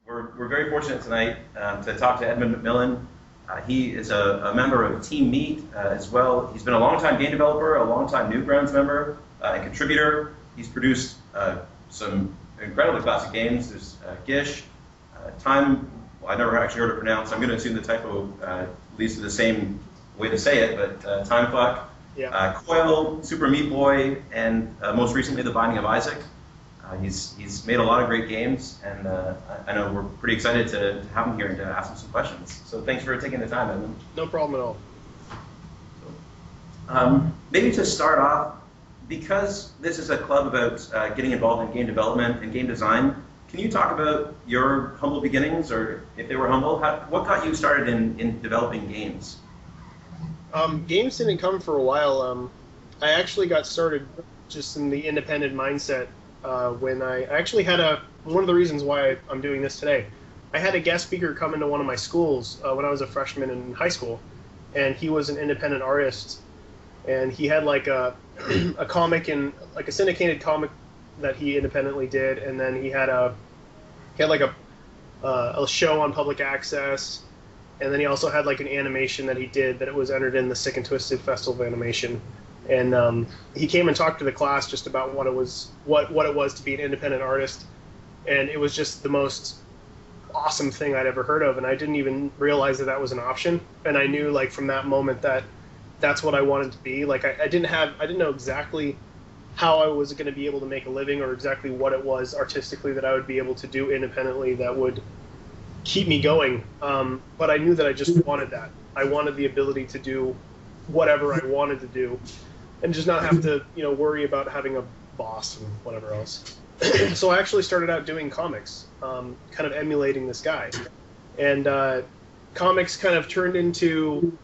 We're very fortunate tonight to talk to Edmund McMillen. He is a member of Team Meat as well. He's been a longtime game developer, a longtime Newgrounds member, and contributor. He's produced some incredibly classic games. There's Gish, Time, well, I never actually heard it pronounced. I'm going to assume the typo leads to the same way to say it, but Time Fuck, yeah. Coil, Super Meat Boy, and most recently The Binding of Isaac. He's made a lot of great games, and I know we're pretty excited to have him here and to ask him some questions. So thanks for taking the time, Edmund. No problem at all. Maybe to start off, because this is a club about getting involved in game development and game design, can you talk about your humble beginnings, or if they were humble, what got you started in developing games? Games didn't come for a while. I actually got started just in the independent mindset when I actually had one of the reasons why I'm doing this today. I had a guest speaker come into one of my schools when I was a freshman in high school, and he was an independent artist, and he had like a comic and like a syndicated comic that he independently did, and then he had a show on public access, and then he also had like an animation that he did that it was entered in the Sick and Twisted Festival of Animation. And he came and talked to the class just about what it was to be an independent artist, and it was just the most awesome thing I'd ever heard of, and I didn't even realize that was an option. And I knew like from that moment that that's what I wanted to be. Like I didn't know exactly how I was going to be able to make a living, or exactly what it was artistically that I would be able to do independently that would keep me going. But I knew that I just wanted that. I wanted the ability to do whatever I wanted to do, and just not have to, worry about having a boss and whatever else. So I actually started out doing comics, kind of emulating this guy. And comics kind of turned into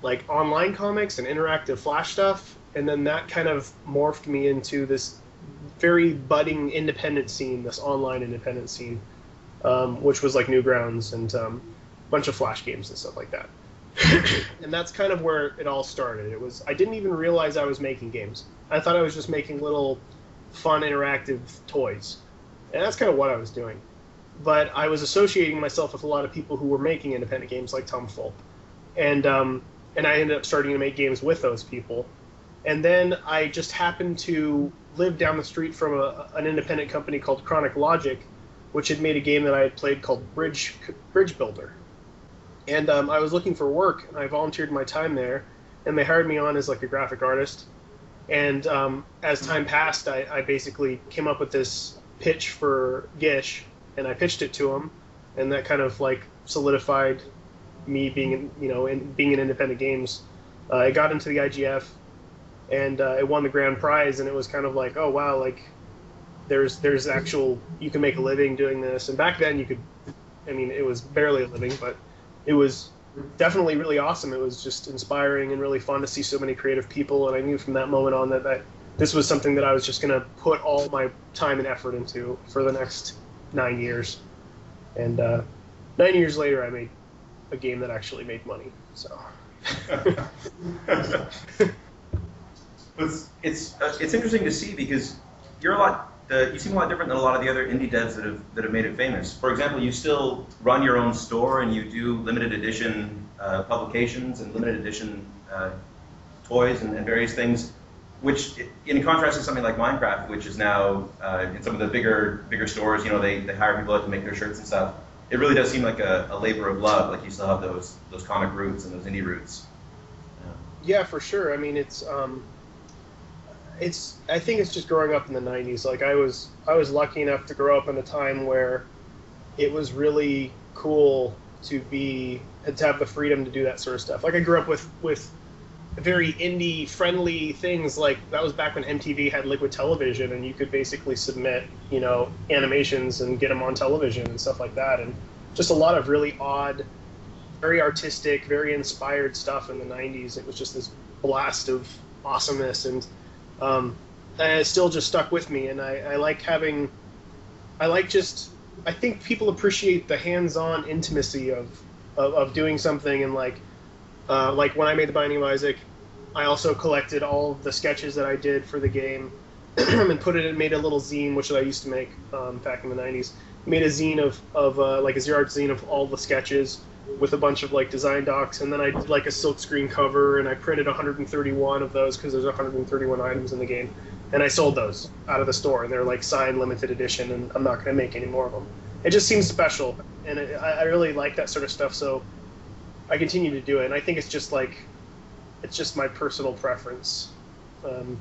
like online comics and interactive Flash stuff, and then that kind of morphed me into this very budding independent scene, this online independent scene, which was like Newgrounds and a bunch of Flash games and stuff like that. And that's kind of where it all started. I didn't even realize I was making games. I thought I was just making little fun interactive toys, and that's kind of what I was doing. But I was associating myself with a lot of people who were making independent games like Tom Fulp, and I ended up starting to make games with those people. And then I just happened to live down the street from an independent company called Chronic Logic, which had made a game that I had played called Bridge Builder. And I was looking for work, and I volunteered my time there, and they hired me on as like a graphic artist. And as time passed, I basically came up with this pitch for Gish, and I pitched it to him, and that kind of like solidified me being being in independent games. It got into the IGF, and it won the grand prize, and it was kind of like, oh wow, like there's actual, you can make a living doing this. And back then it was barely a living, but it was definitely really awesome. It was just inspiring and really fun to see so many creative people, and I knew from that moment on that this was something that I was just going to put all my time and effort into for the next 9 years. And 9 years later, I made a game that actually made money. So it's interesting to see, because you seem a lot different than a lot of the other indie devs that have made it famous. For example, you still run your own store, and you do limited edition publications and limited edition toys and various things, which, in contrast to something like Minecraft, which is now in some of the bigger stores, they hire people out to make their shirts and stuff. It really does seem like a labor of love. Like you still have those comic roots and those indie roots. Yeah, for sure. I mean, I think it's just growing up in the 90s. Like I was lucky enough to grow up in a time where it was really cool to have the freedom to do that sort of stuff. Like I grew up with very indie friendly things. Like that was back when MTV had Liquid Television, and you could basically submit, animations and get them on television and stuff like that. And just a lot of really odd, very artistic, very inspired stuff in the 90s. It was just this blast of awesomeness, and it still just stuck with me. And I think people appreciate the hands-on intimacy of doing something. And like when I made The Binding of Isaac, I also collected all of the sketches that I did for the game and made a little zine, which I used to make back in the 90s. Made a zine of like a zero art zine of all the sketches with a bunch of like design docs, and then I did like a silkscreen cover, and I printed 131 of those because there's 131 items in the game, and I sold those out of the store, and they're like signed limited edition, and I'm not going to make any more of them. It just seems special, and I really like that sort of stuff, so I continue to do it, and I think it's just my personal preference, and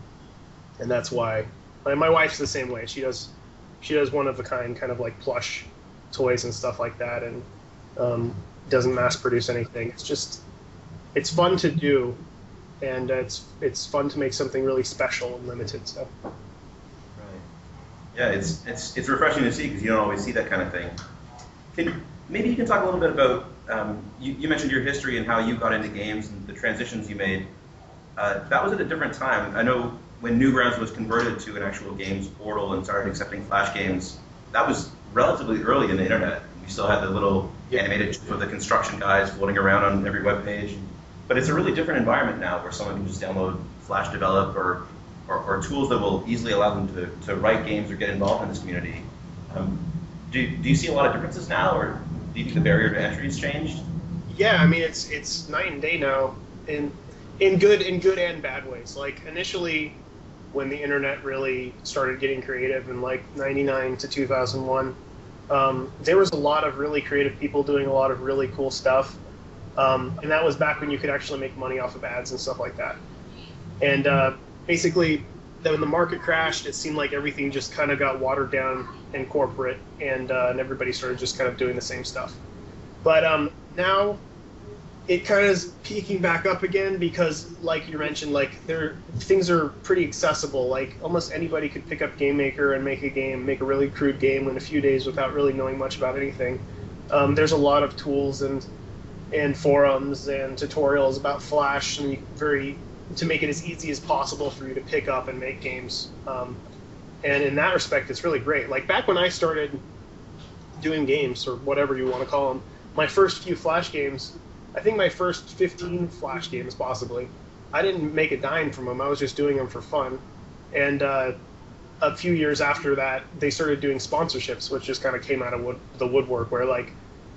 that's why. My wife's the same way. She does one of a kind, kind of like plush toys and stuff like that, and doesn't mass produce anything. It's fun to do, and it's fun to make something really special and limited. So. Right. Yeah, it's refreshing to see because you don't always see that kind of thing. Maybe you can talk a little bit about you mentioned your history and how you got into games and the transitions you made. That was at a different time. I know when Newgrounds was converted to an actual games portal and started accepting Flash games, that was relatively early in the internet. We still had the little animated for the construction guys floating around on every web page. But it's a really different environment now where someone can just download Flash Develop or tools that will easily allow them to write games or get involved in this community. Do you see a lot of differences now, or do you think the barrier to entry has changed? Yeah, I mean it's night and day now in good and bad ways. Like initially, when the internet really started getting creative in like '99 to 2001, there was a lot of really creative people doing a lot of really cool stuff, and that was back when you could actually make money off of ads and stuff like that. And basically, when the market crashed, it seemed like everything just kind of got watered down and corporate, and everybody started just kind of doing the same stuff. But now it kind of is peaking back up again because, like you mentioned, like things are pretty accessible. Like almost anybody could pick up Game Maker and make a really crude game in a few days without really knowing much about anything. There's a lot of tools and forums and tutorials about Flash and to make it as easy as possible for you to pick up and make games. And in that respect, it's really great. Like back when I started doing games, or whatever you want to call them, my first few Flash games, I think my first 15 Flash games possibly, I didn't make a dime from them. I was just doing them for fun. And a few years after that, they started doing sponsorships, which just kind of came out of the woodwork, where like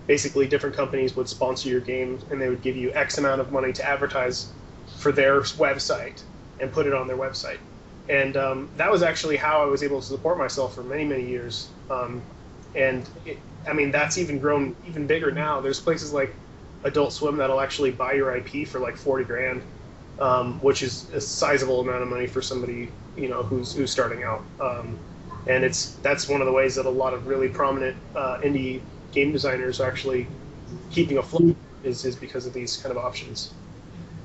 basically different companies would sponsor your game, and they would give you X amount of money to advertise for their website and put it on their website. And that was actually how I was able to support myself for many, many years. I mean, that's even grown even bigger now. There's places like Adult Swim that'll actually buy your IP for like 40 grand, which is a sizable amount of money for somebody, you know, who's starting out. And that's one of the ways that a lot of really prominent indie game designers are actually keeping afloat is because of these kind of options.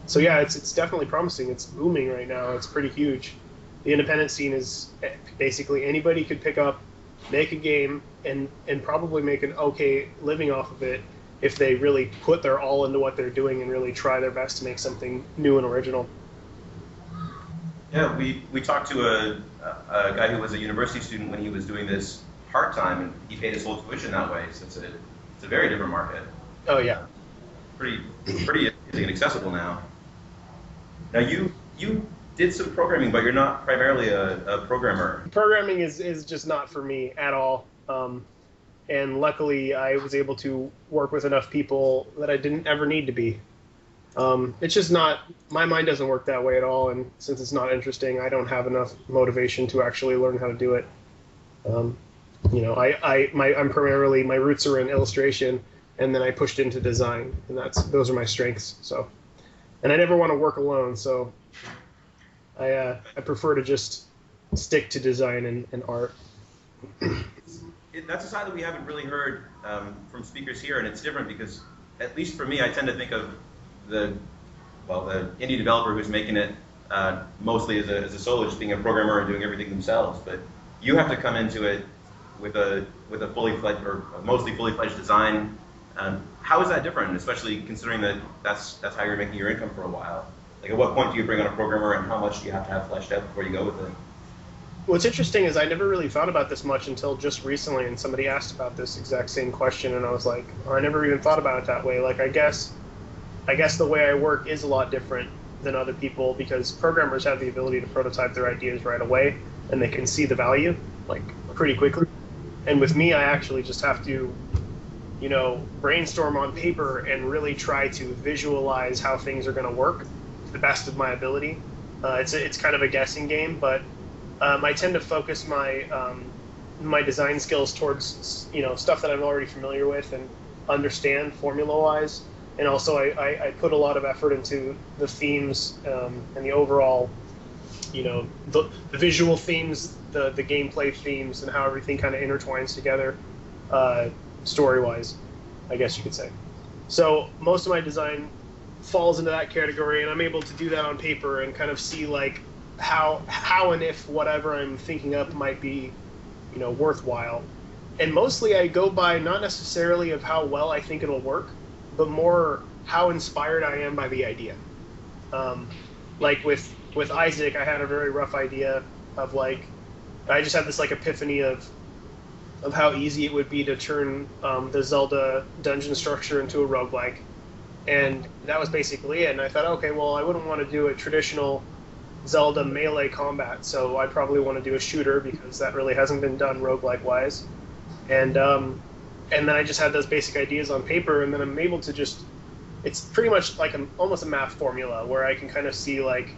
So yeah, it's definitely promising. It's booming right now. It's pretty huge. The independent scene is basically anybody could pick up, make a game, and probably make an okay living off of it if they really put their all into what they're doing and really try their best to make something new and original. Yeah, we talked to a guy who was a university student when he was doing this part-time, and he paid his whole tuition that way, so it's a very different market. Oh yeah. Pretty easy and accessible now. Now you did some programming, but you're not primarily a programmer. Programming is just not for me at all. And luckily, I was able to work with enough people that I didn't ever need to be. It's just not, my mind doesn't work that way at all, and since it's not interesting, I don't have enough motivation to actually learn how to do it. You know, I'm primarily, my roots are in illustration, and then I pushed into design, and those are my strengths. So, and I never want to work alone, so I prefer to just stick to design and art. That's a side that we haven't really heard from speakers here, and it's different because, at least for me, I tend to think of the indie developer who's making it mostly as a solo, just being a programmer and doing everything themselves. But you have to come into it with a fully fledged or mostly fully fledged design. How is that different, especially considering that that's how you're making your income for a while? Like, at what point do you bring on a programmer, and how much do you have to have fleshed out before you go with it? What's interesting is I never really thought about this much until just recently, and somebody asked about this exact same question, and I was like, oh, I never even thought about it that way. Like, I guess the way I work is a lot different. than other people because programmers have the ability to prototype their ideas right away and they can see the value like pretty quickly. And with me, I actually just have to, you know, brainstorm on paper and really try to visualize how things are going to work to the best of my ability. It's kind of a guessing game, but I tend to focus my design skills towards, you know, stuff that I'm already familiar with and understand formula-wise. And also I put a lot of effort into the themes and the overall, you know, the visual themes, the gameplay themes, and how everything kind of intertwines together story-wise, I guess you could say. So most of my design falls into that category, and I'm able to do that on paper and kind of see like how and if whatever I'm thinking up might be, you know, worthwhile. And mostly I go by not necessarily of how well I think it'll work, but more how inspired I am by the idea. Like with Isaac, I had a very rough idea of like, I just had this like epiphany of how easy it would be to turn the Zelda dungeon structure into a roguelike. And that was basically it. And I thought, okay, well, I wouldn't want to do a traditional Zelda melee combat, so I'd probably want to do a shooter because that really hasn't been done roguelike-wise. And then I just had those basic ideas on paper, and then I'm able to just, it's pretty much like almost a math formula where I can kind of see like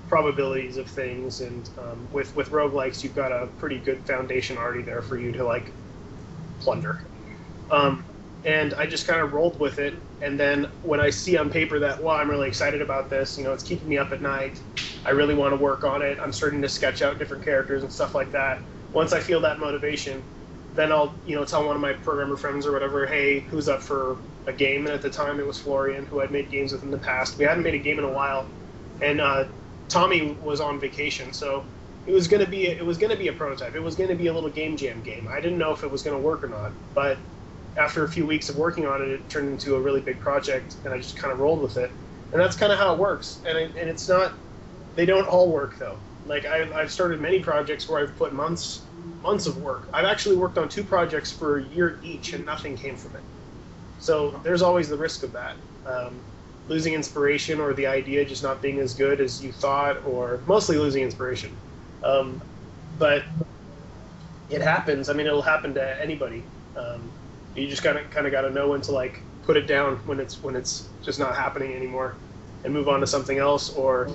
probabilities of things, and with roguelikes, you've got a pretty good foundation already there for you to like plunder. And I just kind of rolled with it, and then when I see on paper that, well, I'm really excited about this, you know, it's keeping me up at night, I really want to work on it, I'm starting to sketch out different characters and stuff like that. Once I feel that motivation, then I'll, you know, tell one of my programmer friends or whatever, hey, who's up for a game? And at the time it was Florian, who I'd made games with in the past. We hadn't made a game in a while, and Tommy was on vacation, so it was gonna be a prototype. It was gonna be a little game jam game. I didn't know if it was gonna work or not, but after a few weeks of working on it, it turned into a really big project, and I just kind of rolled with it. And that's kind of how it works. And it's not, they don't all work though. Like I've started many projects where I've put months of work. I've actually worked on 2 projects for a year each, and nothing came from it. So there's always the risk of that. Losing inspiration, or the idea just not being as good as you thought, or mostly losing inspiration. But it happens. I mean, it'll happen to anybody. You just kind of got to know when to like put it down when it's just not happening anymore, and move on to something else, or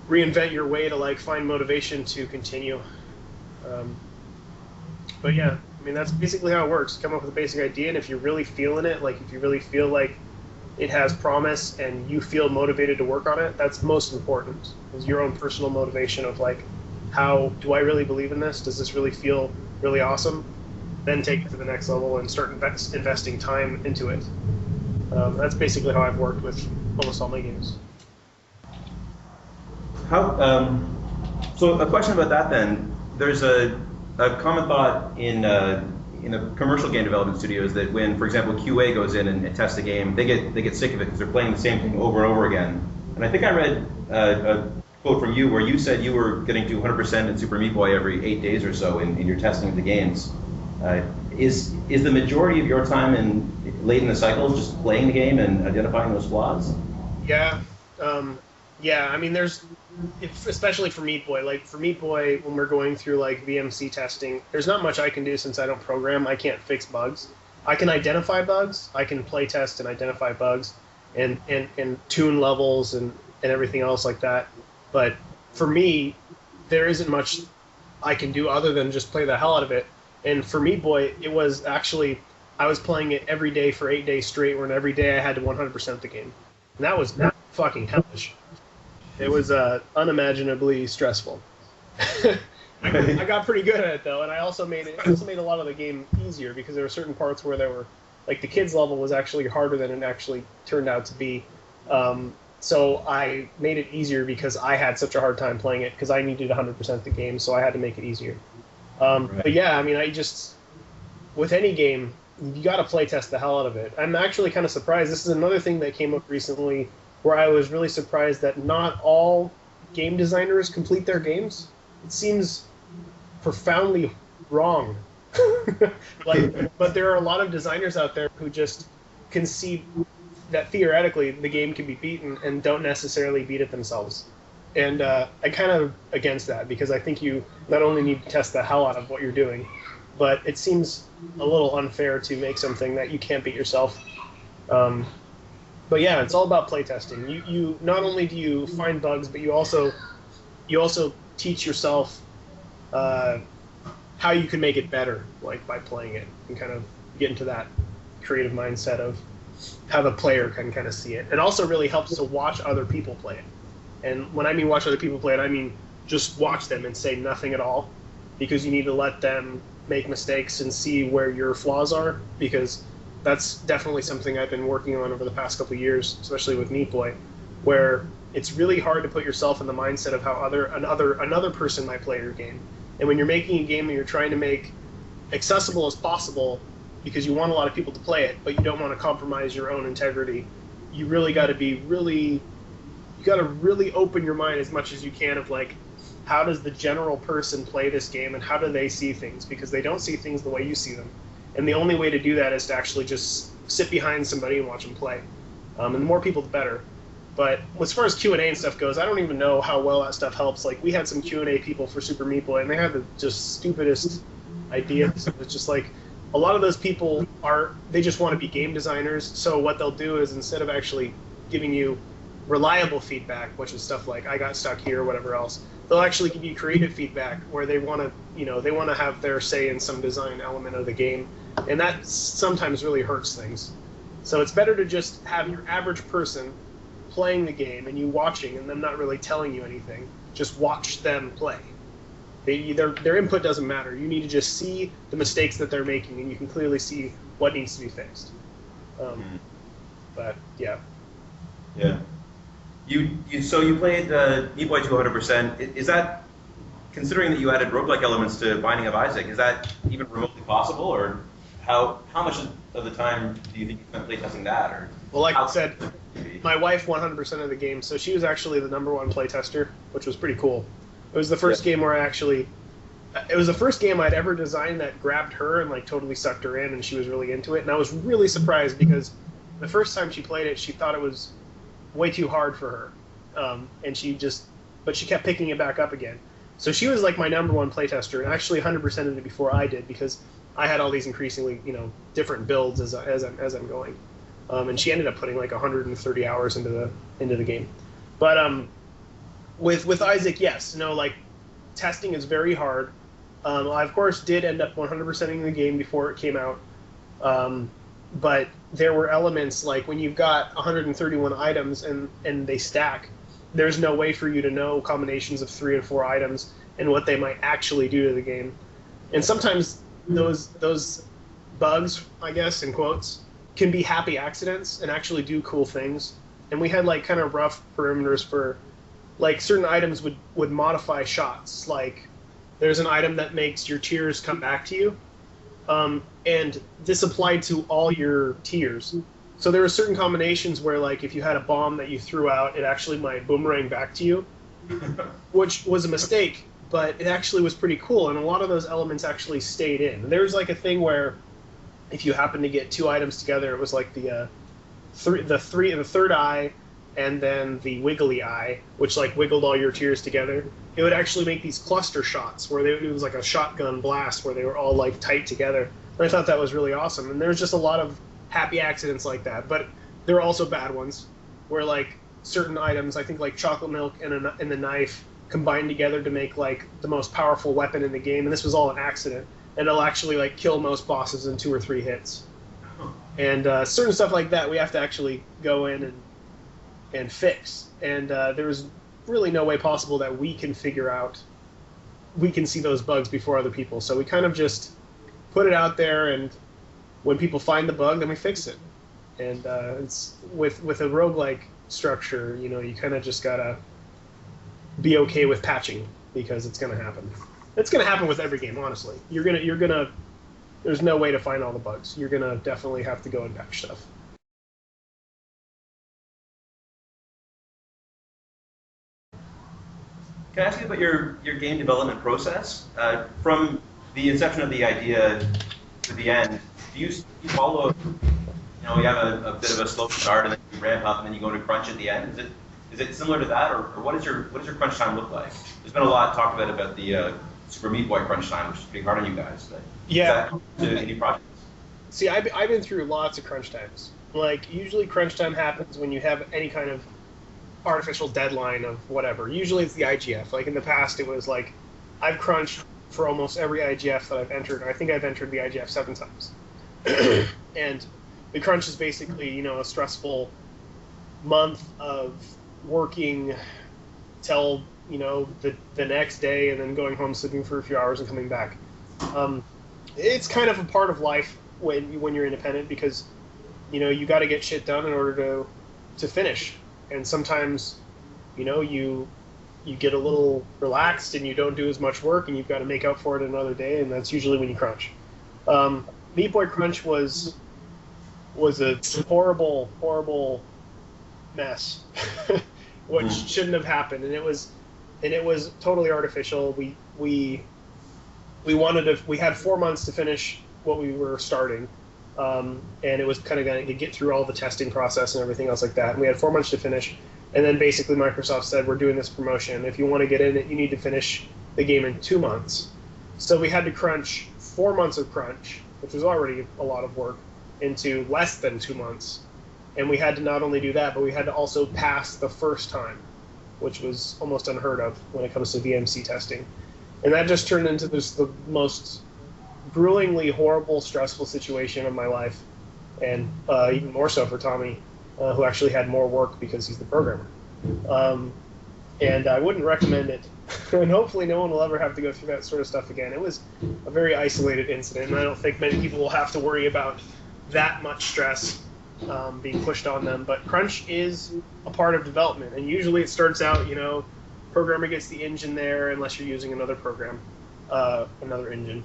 reinvent your way to like find motivation to continue. But yeah, I mean, that's basically how it works. Come up with a basic idea, and if you're really feeling it, like if you really feel like it has promise and you feel motivated to work on it, that's most important, is your own personal motivation of like, how do I really believe in this? Does this really feel really awesome? Then take it to the next level and start investing time into it. That's basically how I've worked with almost all my games. So a question about that then. There's a common thought in the commercial game development studios that when, for example, QA goes in and tests a game, they get sick of it because they're playing the same thing over and over again. And I think I read a quote from you where you said you were getting to 100% in Super Meat Boy every 8 days or so in your testing of the games. Is the majority of your time late in the cycles just playing the game and identifying those flaws? Yeah. Yeah, I mean, especially for Meat Boy, like for Meat Boy, when we're going through like VMC testing, there's not much I can do since I don't program. I can't fix bugs. I can identify bugs. I can play test and identify bugs and tune levels and everything else like that. But for me, there isn't much I can do other than just play the hell out of it. And for Meat Boy, it was actually, I was playing it every day for 8 days straight, where every day I had to 100% the game. And that was fucking hellish. It was unimaginably stressful. I got pretty good at it though, and I also made a lot of the game easier because there were certain parts where there were, like the kids level was actually harder than it actually turned out to be. So I made it easier because I had such a hard time playing it because I needed 100% the game, so I had to make it easier. Right. But yeah, I mean, with any game, you got to play test the hell out of it. I'm actually kind of surprised. This is another thing that came up recently where I was really surprised that not all game designers complete their games. It seems profoundly wrong. But there are a lot of designers out there who just concede that theoretically the game can be beaten and don't necessarily beat it themselves. And I kind of against that because I think you not only need to test the hell out of what you're doing, but it seems a little unfair to make something that you can't beat yourself. But yeah, it's all about playtesting. You not only do you find bugs, but you also teach yourself how you can make it better, like by playing it, and kind of get into that creative mindset of how the player can kind of see it. It also really helps to watch other people play it. And when I mean watch other people play it, I mean just watch them and say nothing at all, because you need to let them make mistakes and see where your flaws are, because that's definitely something I've been working on over the past couple of years, especially with Meat Boy, where it's really hard to put yourself in the mindset of how another person might play your game. And when you're making a game that you're trying to make accessible as possible, because you want a lot of people to play it, but you don't want to compromise your own integrity, you really got to really open your mind as much as you can of like, how does the general person play this game and how do they see things? Because they don't see things the way you see them. And the only way to do that is to actually just sit behind somebody and watch them play. And the more people, the better. But as far as Q&A and stuff goes, I don't even know how well that stuff helps. Like, we had some Q&A people for Super Meat Boy, and they had the just stupidest ideas. It's just like, a lot of those people they just want to be game designers. So what they'll do is, instead of actually giving you reliable feedback, which is stuff like, I got stuck here or whatever else, they'll actually give you creative feedback where they want to have their say in some design element of the game. And that sometimes really hurts things. So it's better to just have your average person playing the game and you watching and them not really telling you anything. Just watch them play. Their input doesn't matter. You need to just see the mistakes that they're making, and you can clearly see what needs to be fixed. But yeah. Yeah. So you played Meat Boy 200%. Is that, considering that you added roguelike elements to Binding of Isaac, is that even remotely possible, or how much of the time do you think you spent playtesting that? Or well, like I said, my wife 100% of the game, so she was actually the #1 playtester, which was pretty cool. It was the first game where it was the first game I'd ever designed that grabbed her and like totally sucked her in, and she was really into it. And I was really surprised because the first time she played it, she thought it was way too hard for her, and she kept picking it back up again. So she was like my #1 playtester, and actually 100%ed it before I did, because I had all these increasingly different builds as I'm going, and she ended up putting like 130 hours into the game. But with Isaac, yes, like testing is very hard. I of course did end up 100%ing the game before it came out, but there were elements like when you've got 131 items and they stack, there's no way for you to know combinations of 3 and 4 items and what they might actually do to the game. And sometimes those bugs, I guess, in quotes, can be happy accidents and actually do cool things. And we had like kind of rough perimeters for like certain items would modify shots. Like there's an item that makes your tears come back to you. And this applied to all your tiers. So there were certain combinations where, like, if you had a bomb that you threw out, it actually might boomerang back to you, which was a mistake, but it actually was pretty cool, and a lot of those elements actually stayed in. There was, like, a thing where if you happened to get 2 items together, it was like the third eye and then the wiggly eye, which, like, wiggled all your tiers together. It would actually make these cluster shots where it was like a shotgun blast where they were all, like, tight together. And I thought that was really awesome. And there was just a lot of happy accidents like that. But there were also bad ones where, like, certain items, I think, like chocolate milk and the knife combined together to make, like, the most powerful weapon in the game. And this was all an accident. And it'll actually, like, kill most bosses in 2 or 3 hits. And certain stuff like that we have to actually go in and fix. And there was really no way possible that we can see those bugs before other people. So we kind of just put it out there, and when people find the bug, then we fix it. And it's with a roguelike structure, you kind of just gotta be okay with patching, because it's gonna happen. It's gonna happen with every game, honestly. You're gonna. There's no way to find all the bugs. You're gonna definitely have to go and patch stuff. Can I ask you about your game development process? From the inception of the idea to the end, do you follow know, you have a bit of a slow start and then you ramp up and then you go to crunch at the end. Is it similar to that, or what does your crunch time look like? There's been a lot talked about the Super Meat Boy crunch time, which is pretty hard on you guys. But yeah. Is that to any projects? See, I've been through lots of crunch times. Like, usually crunch time happens when you have any kind of artificial deadline of whatever. Usually it's the IGF. Like, in the past, it was like, I've crunched for almost every IGF that I've entered. I think I've entered the IGF 7 times. And the crunch is basically, you know, a stressful month of working till, you know, the next day and then going home, sleeping for a few hours and coming back. It's kind of a part of life when you're independent, because, you know, you got to get shit done in order to finish. And sometimes, you know, you get a little relaxed and you don't do as much work and you've got to make up for it another day, and that's usually when you crunch. Meat Boy Crunch was a horrible mess, which shouldn't have happened, and it was totally artificial. We had 4 months to finish what we were starting, and it was kind of going to get through all the testing process and everything else like that. And we had 4 months to finish, and then basically Microsoft said, we're doing this promotion. If you want to get in it, you need to finish the game in 2 months. So we had to crunch 4 months of crunch, which was already a lot of work, into less than 2 months. And we had to not only do that, but we had to also pass the first time, which was almost unheard of when it comes to VMC testing. And that just turned into the most gruelingly horrible, stressful situation of my life, and even more so for Tommy, who actually had more work because he's the programmer. And I wouldn't recommend it. And hopefully no one will ever have to go through that sort of stuff again. It was a very isolated incident, and I don't think many people will have to worry about that much stress being pushed on them. But crunch is a part of development, and usually it starts out, you know, programmer gets the engine there, unless you're using another program, another engine.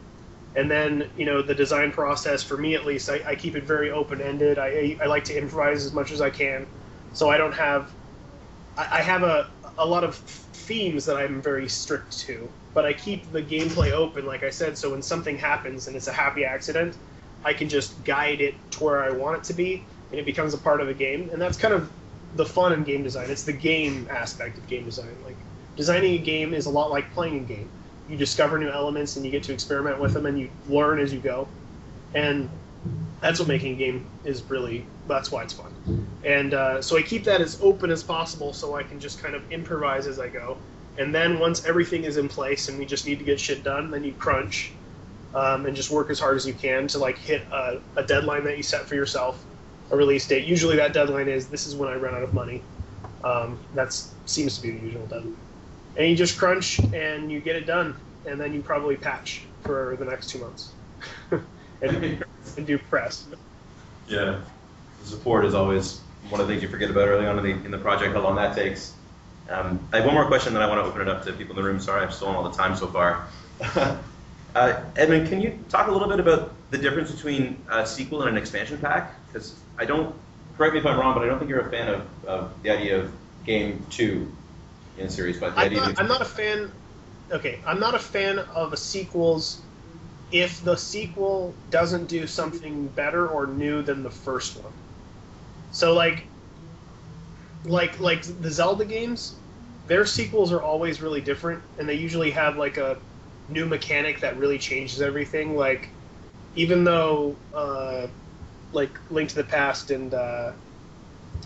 And then, you know, the design process, for me at least, I keep it very open-ended. I like to improvise as much as I can. So I don't have... I have a lot of themes that I'm very strict to, but I keep the gameplay open, like I said, so when something happens and it's a happy accident, I can just guide it to where I want it to be, and it becomes a part of the game. And that's kind of the fun in game design. It's the game aspect of game design. Like, designing a game is a lot like playing a game. You discover new elements and you get to experiment with them and you learn as you go. And that's what making a game is really, that's why it's fun. And so I keep that as open as possible so I can just kind of improvise as I go. And then once everything is in place and we just need to get shit done, then you crunch and just work as hard as you can to like hit a deadline that you set for yourself, a release date. Usually that deadline is, this is when I run out of money. That seems to be the usual deadline. And you just crunch and you get it done, and then you probably patch for the next 2 months and do press. Yeah, the support is always one of the things you forget about early on in the project, how long that takes. I have one more question, then I want to open it up to people in the room. Sorry, I've stolen all the time so far. Edmund, can you talk a little bit about the difference between a sequel and an expansion pack? Because I don't, correct me if I'm wrong, but I don't think you're a fan of the idea of game 2 in series. But I'm not a fan. Okay, I'm not a fan of a sequel's if the sequel doesn't do something better or new than the first one. So like the Zelda games, their sequels are always really different, and they usually have like a new mechanic that really changes everything. Like, even though like Link to the Past and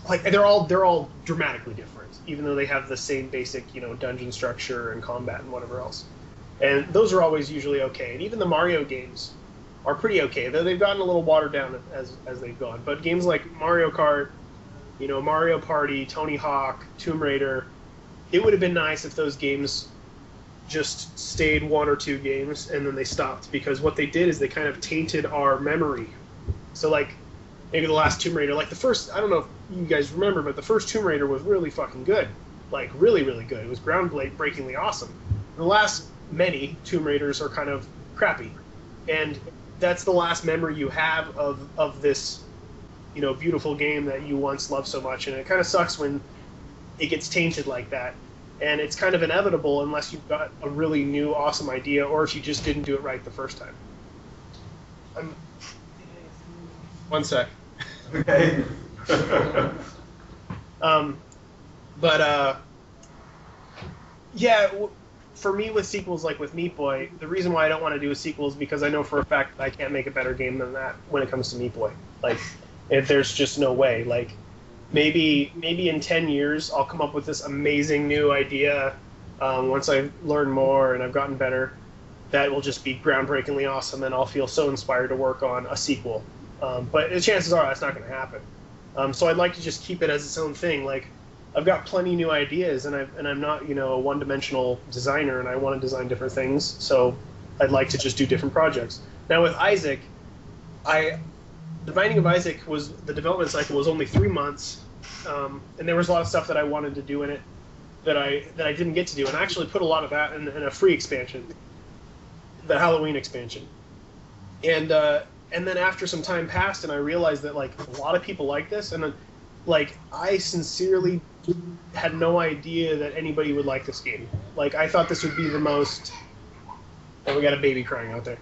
like they're all dramatically different, even though they have the same basic, you know, dungeon structure and combat and whatever else. And those are always usually okay. And even the Mario games are pretty okay, though they've gotten a little watered down as they've gone. But games like Mario Kart, you know, Mario Party, Tony Hawk, Tomb Raider, it would have been nice if those games just stayed 1 or 2 games and then they stopped, because what they did is they kind of tainted our memory. So like maybe the last Tomb Raider, like the first, I don't know if you guys remember, but the first Tomb Raider was really fucking good. Like really, really good. It was groundbreakingly awesome. The last many Tomb Raiders are kind of crappy. And that's the last memory you have of this, you know, beautiful game that you once loved so much. And it kind of sucks when it gets tainted like that. And it's kind of inevitable unless you've got a really new, awesome idea, or if you just didn't do it right the first time. One sec. Okay. Yeah, for me with sequels like with Meat Boy, the reason why I don't want to do a sequel is because I know for a fact that I can't make a better game than that when it comes to Meat Boy. Like, if there's just no way. Like, maybe in 10 years I'll come up with this amazing new idea once I've learned more and I've gotten better. That will just be groundbreakingly awesome, and I'll feel so inspired to work on a sequel. But the chances are that's not going to happen. So I'd like to just keep it as its own thing. Like, I've got plenty new ideas, and I'm not a one-dimensional designer, and I want to design different things. So I'd like to just do different projects. Now with Isaac, the Binding of Isaac the development cycle was only 3 months, and there was a lot of stuff that I wanted to do in it that I didn't get to do, and I actually put a lot of that in a free expansion, the Halloween expansion, and then after some time passed, and I realized that like a lot of people like this, and like I sincerely had no idea that anybody would like this game. Like I thought this would be the most. Oh, we got a baby crying out there.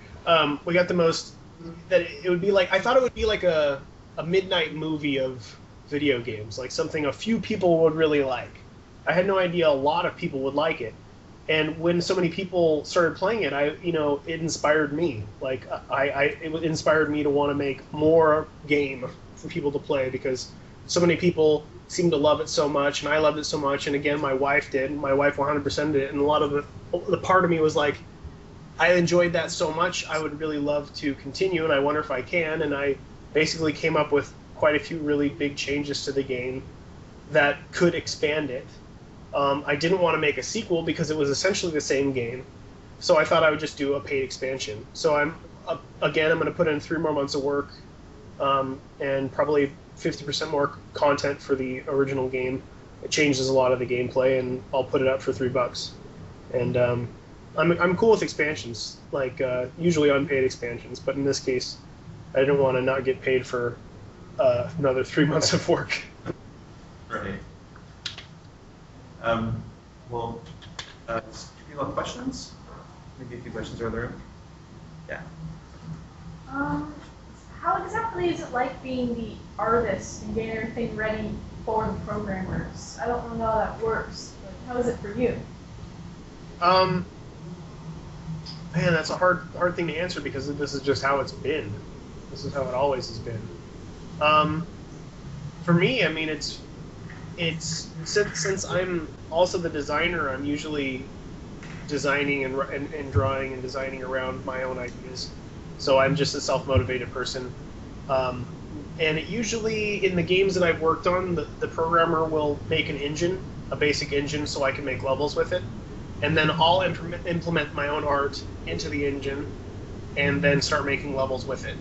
We got the most that it would be like. I thought it would be like a midnight movie of video games, like something a few people would really like. I had no idea a lot of people would like it. And when so many people started playing it, it inspired me. Like it inspired me to want to make more game for people to play because so many people seemed to love it so much, and I loved it so much. And again, my wife did. My wife 100%ed it, and a lot of the part of me was like, I enjoyed that so much. I would really love to continue, and I wonder if I can. And I basically came up with quite a few really big changes to the game that could expand it. I didn't want to make a sequel because it was essentially the same game, so I thought I would just do a paid expansion. So I'm going to put in 3 more months of work, and probably 50% more content for the original game. It changes a lot of the gameplay, and I'll put it up for $3. And I'm cool with expansions, like usually unpaid expansions, but in this case, I didn't want to not get paid for another 3 months of work. Right. Well, do you have questions? Maybe a few questions are there. Yeah. How exactly is it like being the artist and getting everything ready for the programmers? I don't know how that works, but how is it for you? Man, that's a hard thing to answer because this is just how it's been. This is how it always has been. For me, I mean, it's since I'm also the designer, I'm usually designing and drawing and designing around my own ideas. So I'm just a self-motivated person. And it usually, in the games that I've worked on, the programmer will make an engine, a basic engine, so I can make levels with it. And then I'll implement my own art into the engine and then start making levels with it.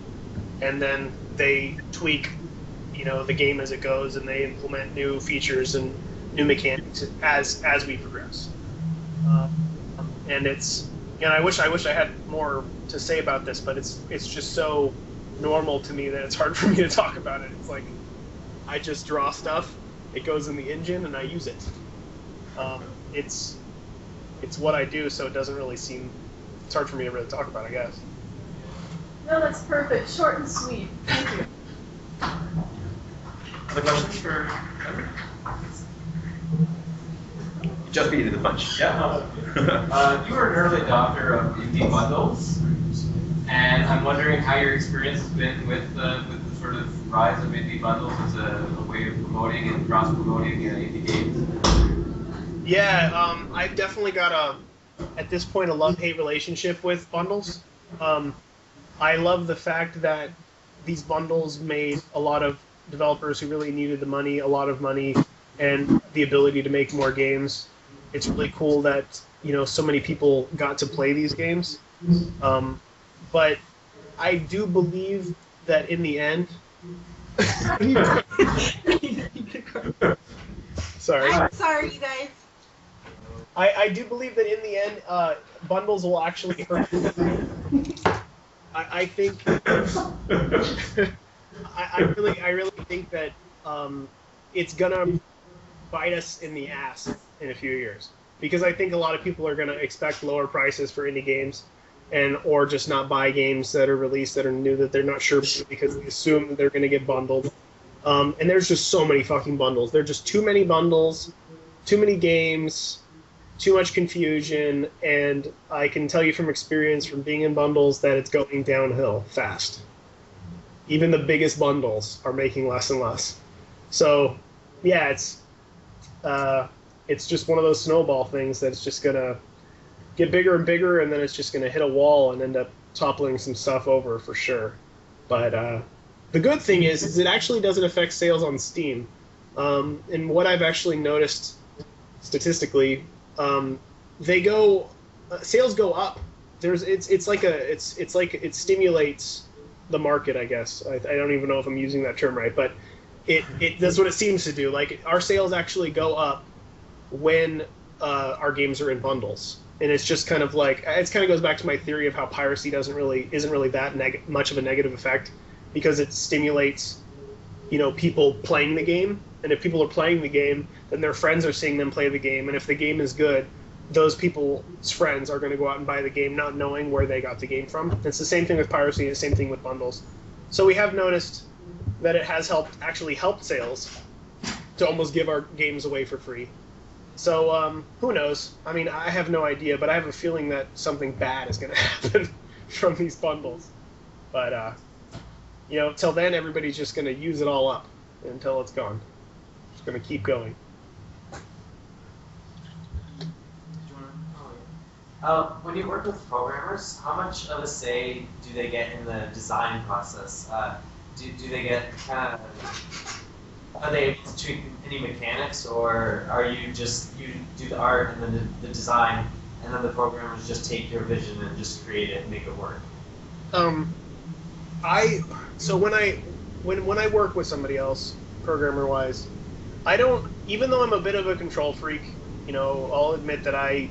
And then they tweak the game as it goes, and they implement new features and new mechanics as we progress. And I wish I had more to say about this, but it's just so normal to me that it's hard for me to talk about it. It's like I just draw stuff, it goes in the engine, and I use it. It's what I do, so it doesn't really seem. It's hard for me to really talk about, I guess. No, that's perfect. Short and sweet. Thank you. Other questions for Edward? You just beat it to the punch. Yeah. You were an early adopter of indie bundles, and I'm wondering how your experience has been with the sort of rise of indie bundles as a way of promoting and cross-promoting indie games. Yeah, I've definitely got at this point, a love-hate relationship with bundles. I love the fact that these bundles made a lot of developers who really needed the money, a lot of money, and the ability to make more games. It's really cool that so many people got to play these games. But I do believe that in the end, sorry. I'm sorry, you guys. I do believe that in the end, bundles will actually hurt. I think. I really think that it's gonna bite us in the ass in a few years, because I think a lot of people are gonna expect lower prices for indie games, or just not buy games that are released that are new that they're not sure because they assume that they're gonna get bundled, And there's just so many fucking bundles. There are just too many bundles, too many games, too much confusion, and I can tell you from experience from being in bundles that it's going downhill fast. Even the biggest bundles are making less and less. So, yeah, it's just one of those snowball things that's just gonna get bigger and bigger, and then it's just gonna hit a wall and end up toppling some stuff over for sure. But the good thing is it actually doesn't affect sales on Steam. And what I've actually noticed statistically, sales go up. It's like it stimulates the market, I guess. I don't even know if I'm using that term right, but that's what it seems to do. Like, our sales actually go up when our games are in bundles, and it's just kind of like, it kind of goes back to my theory of how piracy isn't really that much of a negative effect, because it stimulates, people playing the game, and if people are playing the game, then their friends are seeing them play the game, and if the game is good, those people's friends are going to go out and buy the game, not knowing where they got the game from. It's the same thing with piracy, the same thing with bundles. So we have noticed that it has actually helped sales to almost give our games away for free. So who knows? I mean, I have no idea, but I have a feeling that something bad is going to happen from these bundles. But till then, everybody's just going to use it all up until it's gone. It's going to keep going. When you work with programmers, how much of a say do they get in the design process? Do they get are they able to tweak any mechanics, or are you do the art and then the design, and then the programmers just take your vision and just create it and make it work? When I work with somebody else, programmer wise, I don't, even though I'm a bit of a control freak, I'll admit that I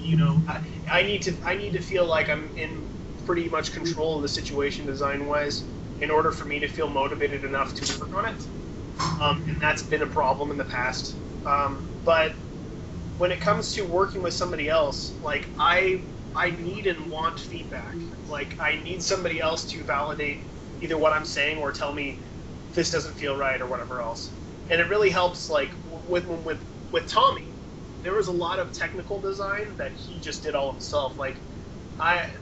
need to feel like I'm in pretty much control of the situation design wise in order for me to feel motivated enough to work on it. And that's been a problem in the past. But when it comes to working with somebody else, like, I need and want feedback. Like, I need somebody else to validate either what I'm saying or tell me this doesn't feel right or whatever else. And it really helps, like, with Tommy. There was a lot of technical design that he just did all himself. Like,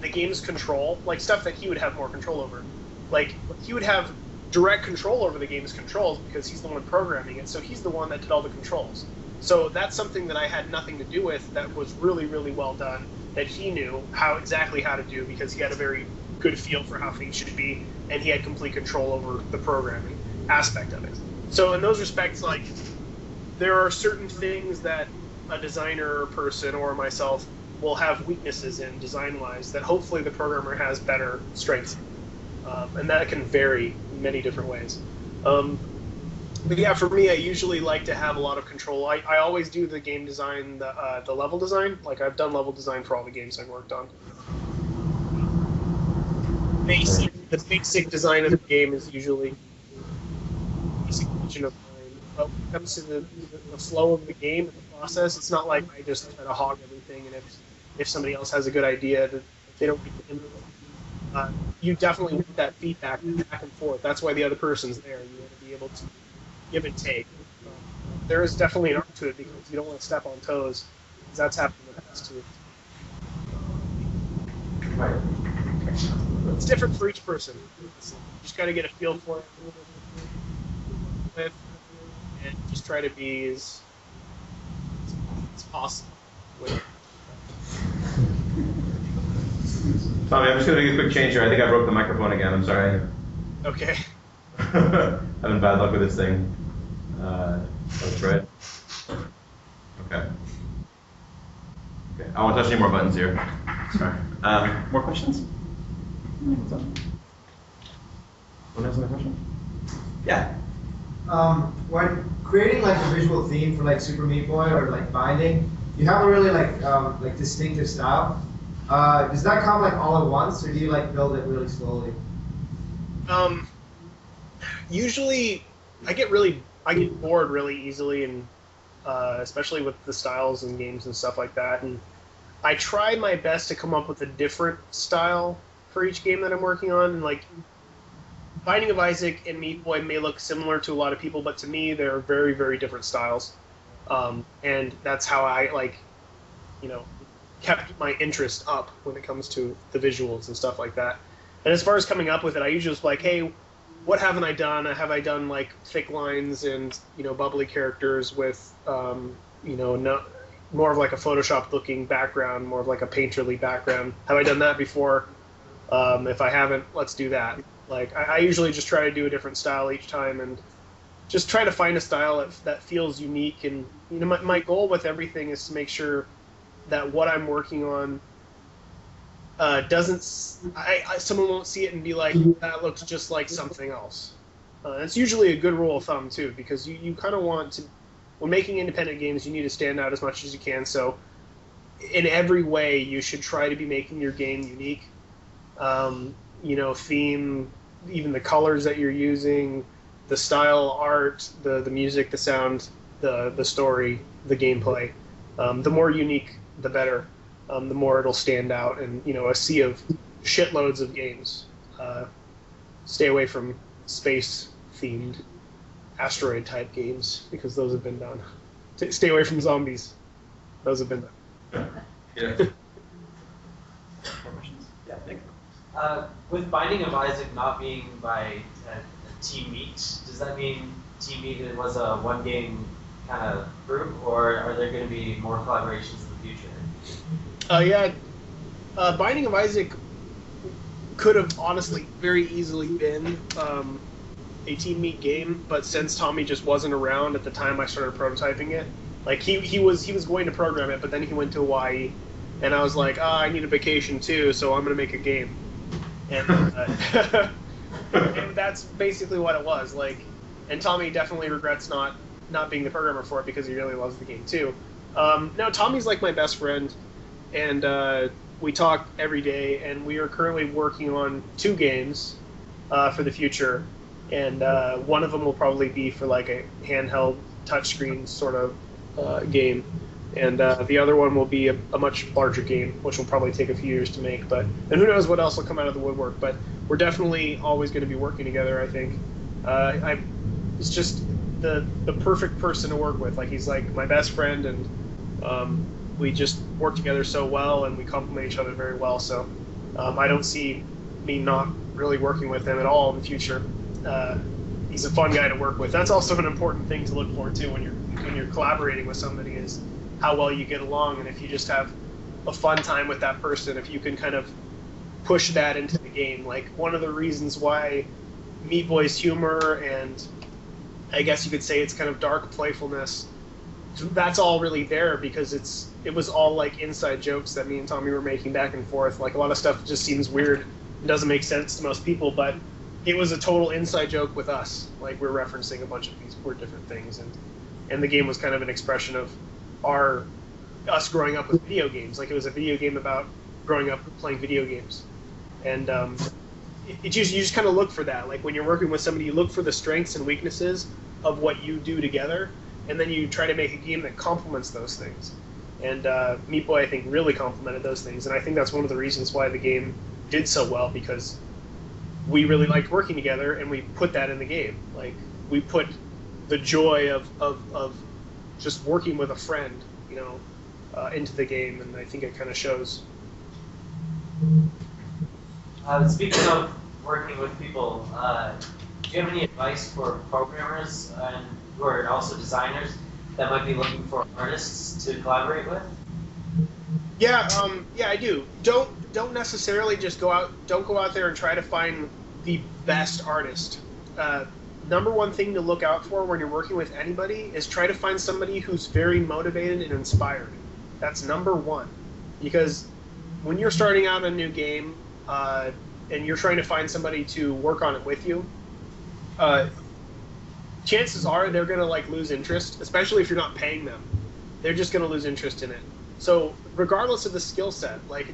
the game's control, like, stuff that he would have more control over. Like, he would have direct control over the game's controls because he's the one programming it, so he's the one that did all the controls. So that's something that I had nothing to do with that was really, really well done, that he knew exactly how to do because he had a very good feel for how things should be, and he had complete control over the programming aspect of it. So in those respects, like, there are certain things that a designer person or myself will have weaknesses in design-wise that hopefully the programmer has better strengths in. And that can vary in many different ways. But yeah, for me, I usually like to have a lot of control. I always do the game design, the level design. Like, I've done level design for all the games I've worked on. The basic design of the game is usually basic vision of mine. But when it comes to the flow of the game and the process, it's not like I just try to hog everything, and if somebody else has a good idea, that they don't get the input. You definitely want that feedback back and forth. That's why the other person's there. You want to be able to give and take. There is definitely an art to it because you don't want to step on toes, because that's happened in the past too. Right. It's different for each person. You just got to get a feel for it and just try to be as possible with it. Tommy, I'm just going to make a quick change here. I think I broke the microphone again. I'm sorry. Okay. Having bad luck with this thing. That's right. Okay. I won't touch any more buttons here. Sorry. More questions? Someone has another question? Yeah. When creating like a visual theme for like Super Meat Boy or like Binding, you have a really like distinctive style. Does that come like all at once, or do you like build it really slowly? Usually, I get bored really easily, and especially with the styles and games and stuff like that. And I try my best to come up with a different style for each game that I'm working on. And like, Binding of Isaac and Meat Boy may look similar to a lot of people, but to me, they're very, very different styles. And that's how I, like, you know, kept my interest up when it comes to the visuals and stuff like that. And as far as coming up with it, I usually just like, hey, what haven't I done? Have I done like thick lines and, you know, bubbly characters with, you know, no, more of like a Photoshop looking background, more of like a painterly background? Have I done that before? If I haven't, let's do that. Like, I usually just try to do a different style each time and just try to find a style that feels unique. And, you know, my goal with everything is to make sure that what I'm working on someone won't see it and be like, that looks just like something else. It's usually a good rule of thumb, too, because you kind of want to, when making independent games, you need to stand out as much as you can. So in every way, you should try to be making your game unique. You know, theme, even the colors that you're using, the style, art, the music, the sound, the story, the gameplay. The more unique, the better. The more it'll stand out, and, you know, a sea of shitloads of games. Stay away from space-themed, asteroid-type games, because those have been done. Stay away from zombies. Those have been done. Yeah. More questions? Yeah, thank you. With Binding of Isaac not being by a Team Meat, does that mean Team Meat was a one-game kind of group, or are there going to be more collaborations in the future? Yeah, Binding of Isaac could have honestly very easily been a Team Meat game, but since Tommy just wasn't around at the time I started prototyping it, like he was going to program it, but then he went to Hawaii, and I was like, I need a vacation too, so I'm gonna make a game, and, and that's basically what it was. Like, and Tommy definitely regrets not being the programmer for it because he really loves the game too. No, Tommy's like my best friend, and we talk every day, and we are currently working on 2 games for the future, and one of them will probably be for like a handheld touchscreen sort of game, and the other one will be a much larger game, which will probably take a few years to make, and who knows what else will come out of the woodwork, but we're definitely always going to be working together, I think. It's just the perfect person to work with. Like, he's like my best friend, and we just work together so well, and we complement each other very well. So I don't see me not really working with him at all in the future. He's a fun guy to work with. That's also an important thing to look for too when you're collaborating with somebody, is how well you get along, and if you just have a fun time with that person, if you can kind of push that into the game. Like, one of the reasons why Meat Boy's humor, and I guess you could say it's kind of dark playfulness, that's all really there because it was all like inside jokes that me and Tommy were making back and forth. Like, a lot of stuff just seems weird and doesn't make sense to most people, but it was a total inside joke with us. Like, we're referencing a bunch of these weird different things, and the game was kind of an expression of us growing up with video games. Like, it was a video game about growing up playing video games, and you just kind of look for that. Like, when you're working with somebody, you look for the strengths and weaknesses of what you do together, and then you try to make a game that complements those things. And Meat Boy, I think, really complemented those things, and I think that's one of the reasons why the game did so well, because we really liked working together, and we put that in the game. Like, we put the joy of just working with a friend, you know, into the game, and I think it kind of shows. Speaking of working with people, do you have any advice for programmers and who are also designers that might be looking for artists to collaborate with? Yeah, I do. Don't necessarily just go out there and try to find the best artist. Number one thing to look out for when you're working with anybody is try to find somebody who's very motivated and inspired. That's number one. Because when you're starting out a new game, and you're trying to find somebody to work on it with you, chances are they're gonna like lose interest, especially if you're not paying them. They're just gonna lose interest in it. So regardless of the skill set, like,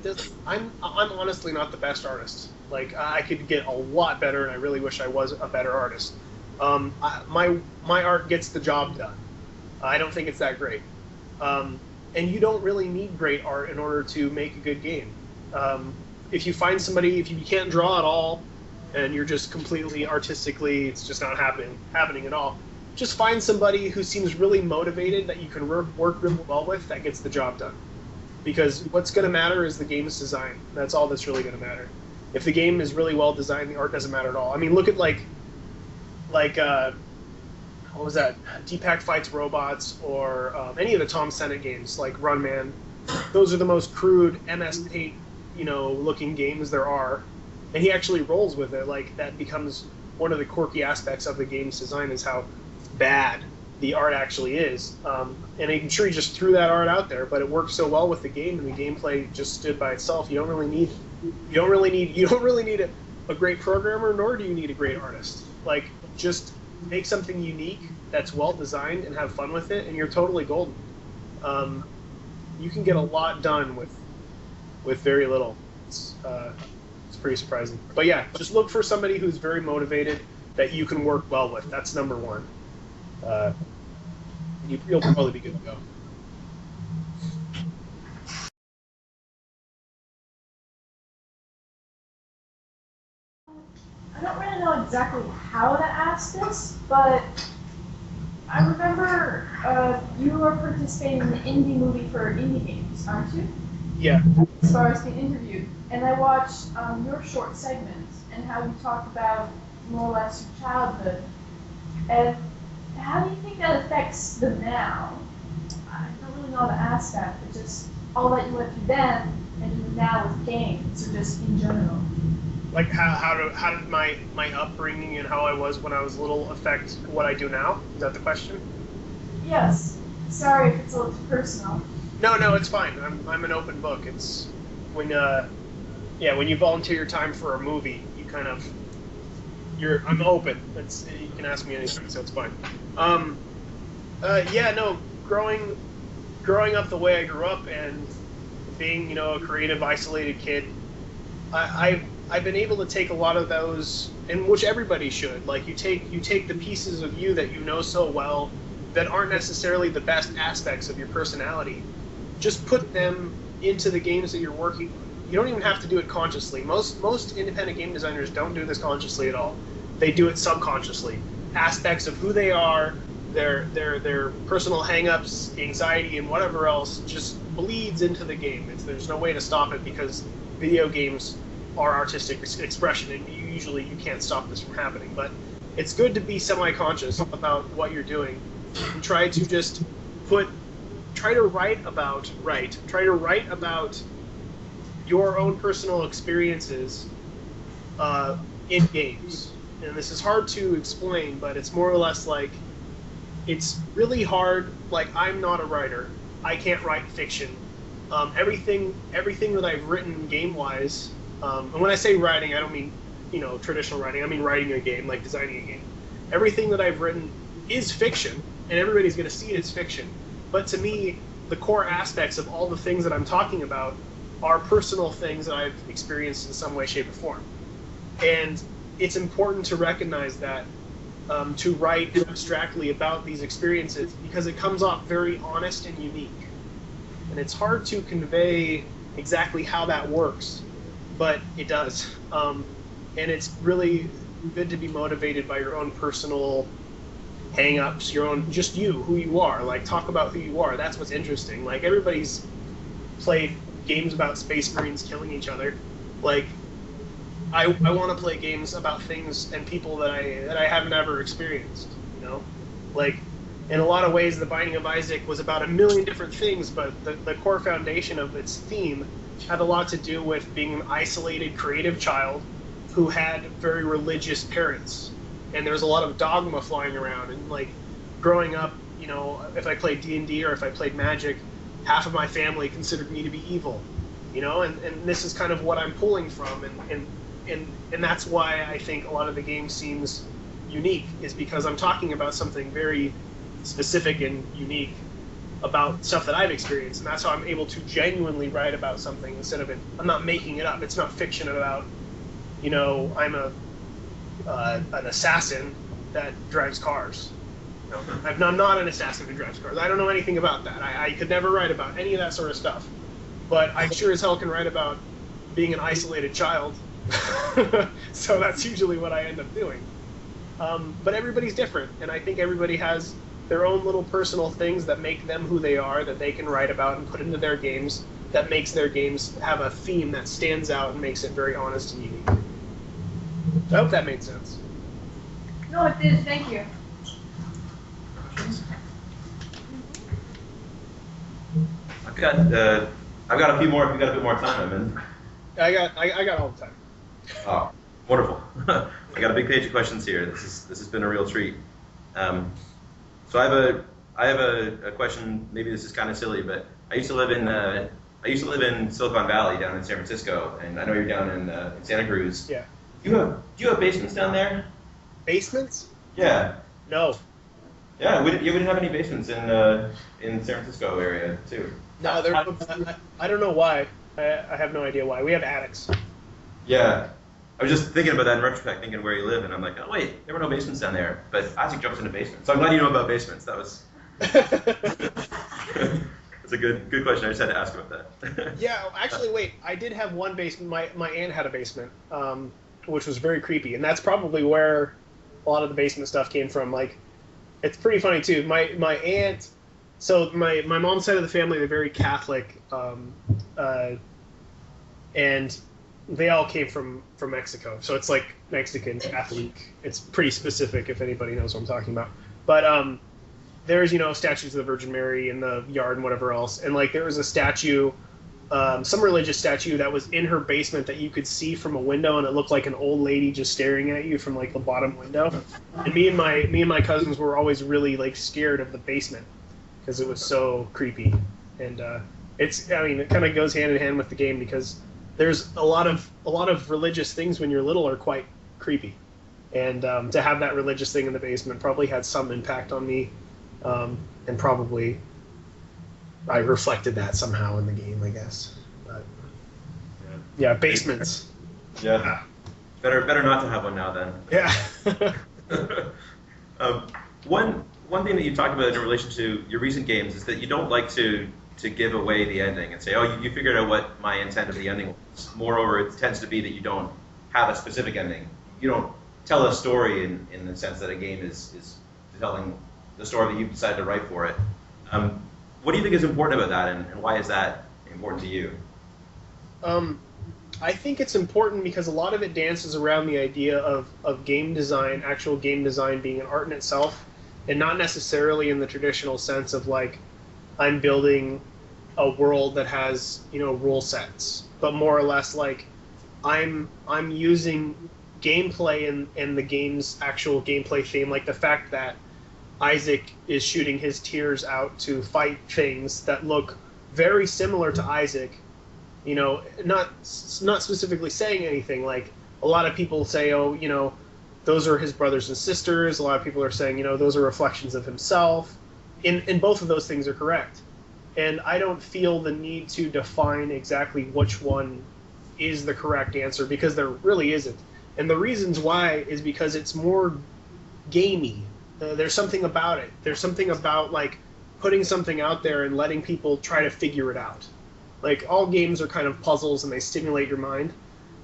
I'm honestly not the best artist. Like, I could get a lot better, and I really wish I was a better artist. My art gets the job done. I don't think it's that great. And you don't really need great art in order to make a good game. If you find somebody, if you can't draw at all, and you're just completely artistically, it's just not happening at all. Just find somebody who seems really motivated that you can work really well with that gets the job done. Because what's going to matter is the game's design. That's all that's really going to matter. If the game is really well designed, the art doesn't matter at all. I mean, look at like what was that? Deepak Fights Robots, or any of the Tom Sennett games like Run Man. Those are the most crude MS Paint, looking games there are, and he actually rolls with it. Like, that becomes one of the quirky aspects of the game's design, is how bad the art actually is. And I'm sure he just threw that art out there, but it worked so well with the game, and the gameplay just stood by itself. You don't really need a great programmer, nor do you need a great artist. Like, just make something unique that's well designed and have fun with it, and you're totally golden. You can get a lot done with very little. It's pretty surprising. But yeah, just look for somebody who's very motivated that you can work well with. That's number one. You'll probably be good to go. I don't really know exactly how to ask this, but I remember you were participating in the indie movie for indie games, aren't you? Yeah. As far as being interviewed. And I watched your short segment and how you talk about more or less your childhood. And how do you think that affects them now? I don't really know how to ask that, but just all that you went through then and you now with games, or just in general. Like how did my upbringing and how I was when I was little affect what I do now? Is that the question? Yes. Sorry if it's a little too personal. No, it's fine. I'm an open book. It's when when you volunteer your time for a movie, I'm open. You can ask me anything, so it's fine. Growing up the way I grew up and being, a creative, isolated kid, I've been able to take a lot of those, and which everybody should. Like, you take the pieces of you that you know so well that aren't necessarily the best aspects of your personality. Just put them into the games that you're working on. You don't even have to do it consciously. Most independent game designers don't do this consciously at all. They do it subconsciously. Aspects of who they are, their personal hang-ups, anxiety, and whatever else just bleeds into the game. There's no way to stop it, because video games are artistic expression, and you can't stop this from happening. But it's good to be semi-conscious about what you're doing, and try to write about your own personal experiences in games. And this is hard to explain, but it's more or less like, it's really hard. Like, I'm not a writer. I can't write fiction. Everything that I've written game-wise, and when I say writing, I don't mean, traditional writing. I mean writing a game, like designing a game. Everything that I've written is fiction, and everybody's going to see it as fiction. But to me, the core aspects of all the things that I'm talking about are personal things that I've experienced in some way, shape, or form. And it's important to recognize that, to write abstractly about these experiences, because it comes off very honest and unique. And it's hard to convey exactly how that works, but it does. And it's really good to be motivated by your own personal hang-ups, who you are. Like, talk about who you are. That's what's interesting. Like, everybody's played games about space marines killing each other. Like, I want to play games about things and people that I haven't ever experienced, Like, in a lot of ways, The Binding of Isaac was about a million different things, but the core foundation of its theme had a lot to do with being an isolated, creative child who had very religious parents. And there was a lot of dogma flying around, and, like, growing up, if I played D&D or if I played Magic, half of my family considered me to be evil, and this is kind of what I'm pulling from, and that's why I think a lot of the game seems unique, is because I'm talking about something very specific and unique about stuff that I've experienced, and that's how I'm able to genuinely write about something instead of I'm not making it up. It's not fiction about, I'm an assassin that drives cars. I'm not an assassin who drives cars. I don't know anything about that. I could never write about any of that sort of stuff. But I sure as hell can write about being an isolated child So that's usually what I end up doing. But everybody's different, and I think everybody has their own little personal things that make them who they are, that they can write about and put into their games, that makes their games have a theme that stands out and makes it very honest and unique. I hope that made sense. No, it did. Thank you. I've got a few more. If you got a bit more time, I'm in. I got all the time. Oh, wonderful. I got a big page of questions here. This has been a real treat. So I have a question. Maybe this is kind of silly, but I used to live in Silicon Valley down in San Francisco, and I know you're down in Santa Cruz. Yeah. Do you have basements down there? Basements? Yeah. No. Yeah. We didn't have any basements in San Francisco area too. No, I don't know why. I have no idea why. We have attics. Yeah. I was just thinking about that in retrospect, thinking where you live, and I'm like, oh wait, there were no basements down there. But Isaac jumps into basements, so I'm glad you know about basements. That was that's a good question. I just had to ask about that. Yeah, actually, wait. I did have one basement. My aunt had a basement, which was very creepy, and that's probably where a lot of the basement stuff came from. Like, it's pretty funny too. My aunt. So my mom's side of the family, they're very Catholic, and they all came from Mexico. So it's like Mexican Catholic. It's pretty specific if anybody knows what I'm talking about. But there's, statues of the Virgin Mary in the yard and whatever else. And like there was a statue, some religious statue that was in her basement that you could see from a window, and it looked like an old lady just staring at you from like the bottom window. And me and my cousins were always really like scared of the basement because it was so creepy. And it kind of goes hand in hand with the game because there's a lot of religious things when you're little are quite creepy, and to have that religious thing in the basement probably had some impact on me, and probably I reflected that somehow in the game, I guess. But yeah, basements. Yeah. Better not to have one now then. Yeah. One thing that you talked about in relation to your recent games is that you don't like to give away the ending and say, oh, you figured out what my intent of the ending was. Moreover, it tends to be that you don't have a specific ending. You don't tell a story in the sense that a game is telling the story that you've decided to write for it. What do you think is important about that, and why is that important to you? I think it's important because a lot of it dances around the idea of game design, actual game design being an art in itself, and not necessarily in the traditional sense of like, I'm building a world that has, rule sets, but more or less like I'm using gameplay in the game's actual gameplay theme, like the fact that Isaac is shooting his tears out to fight things that look very similar to Isaac, not specifically saying anything. Like a lot of people say, oh, those are his brothers and sisters. A lot of people are saying, those are reflections of himself. And both of those things are correct. And I don't feel the need to define exactly which one is the correct answer because there really isn't. And the reasons why is because it's more gamey. There's something about it. There's something about like putting something out there and letting people try to figure it out. Like all games are kind of puzzles and they stimulate your mind.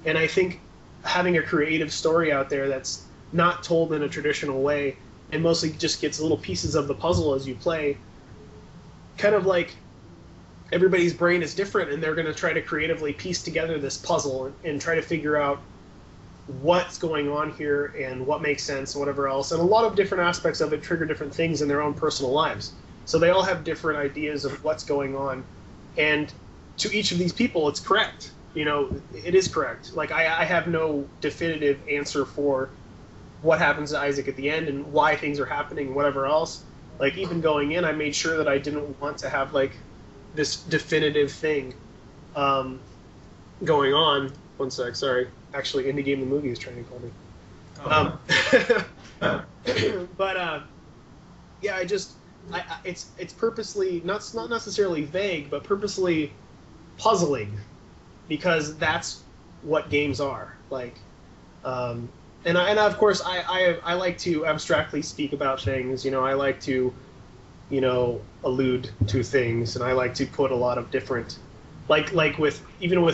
And I think having a creative story out there that's not told in a traditional way and mostly just gets little pieces of the puzzle as you play, kind of like everybody's brain is different and they're going to try to creatively piece together this puzzle and try to figure out what's going on here and what makes sense and whatever else. And a lot of different aspects of it trigger different things in their own personal lives. So they all have different ideas of what's going on. And to each of these people, it's correct. It is correct. Like I have no definitive answer for what happens to Isaac at the end and why things are happening and whatever else. Like even going in, I made sure that I didn't want to have like this definitive thing going on. One sec, sorry. Actually, Indie Game the Movie is trying to call me. But yeah, it's purposely not necessarily vague, but purposely puzzling because that's what games are like. And of course I like to abstractly speak about things. I like to allude to things, and I like to put a lot of different, like with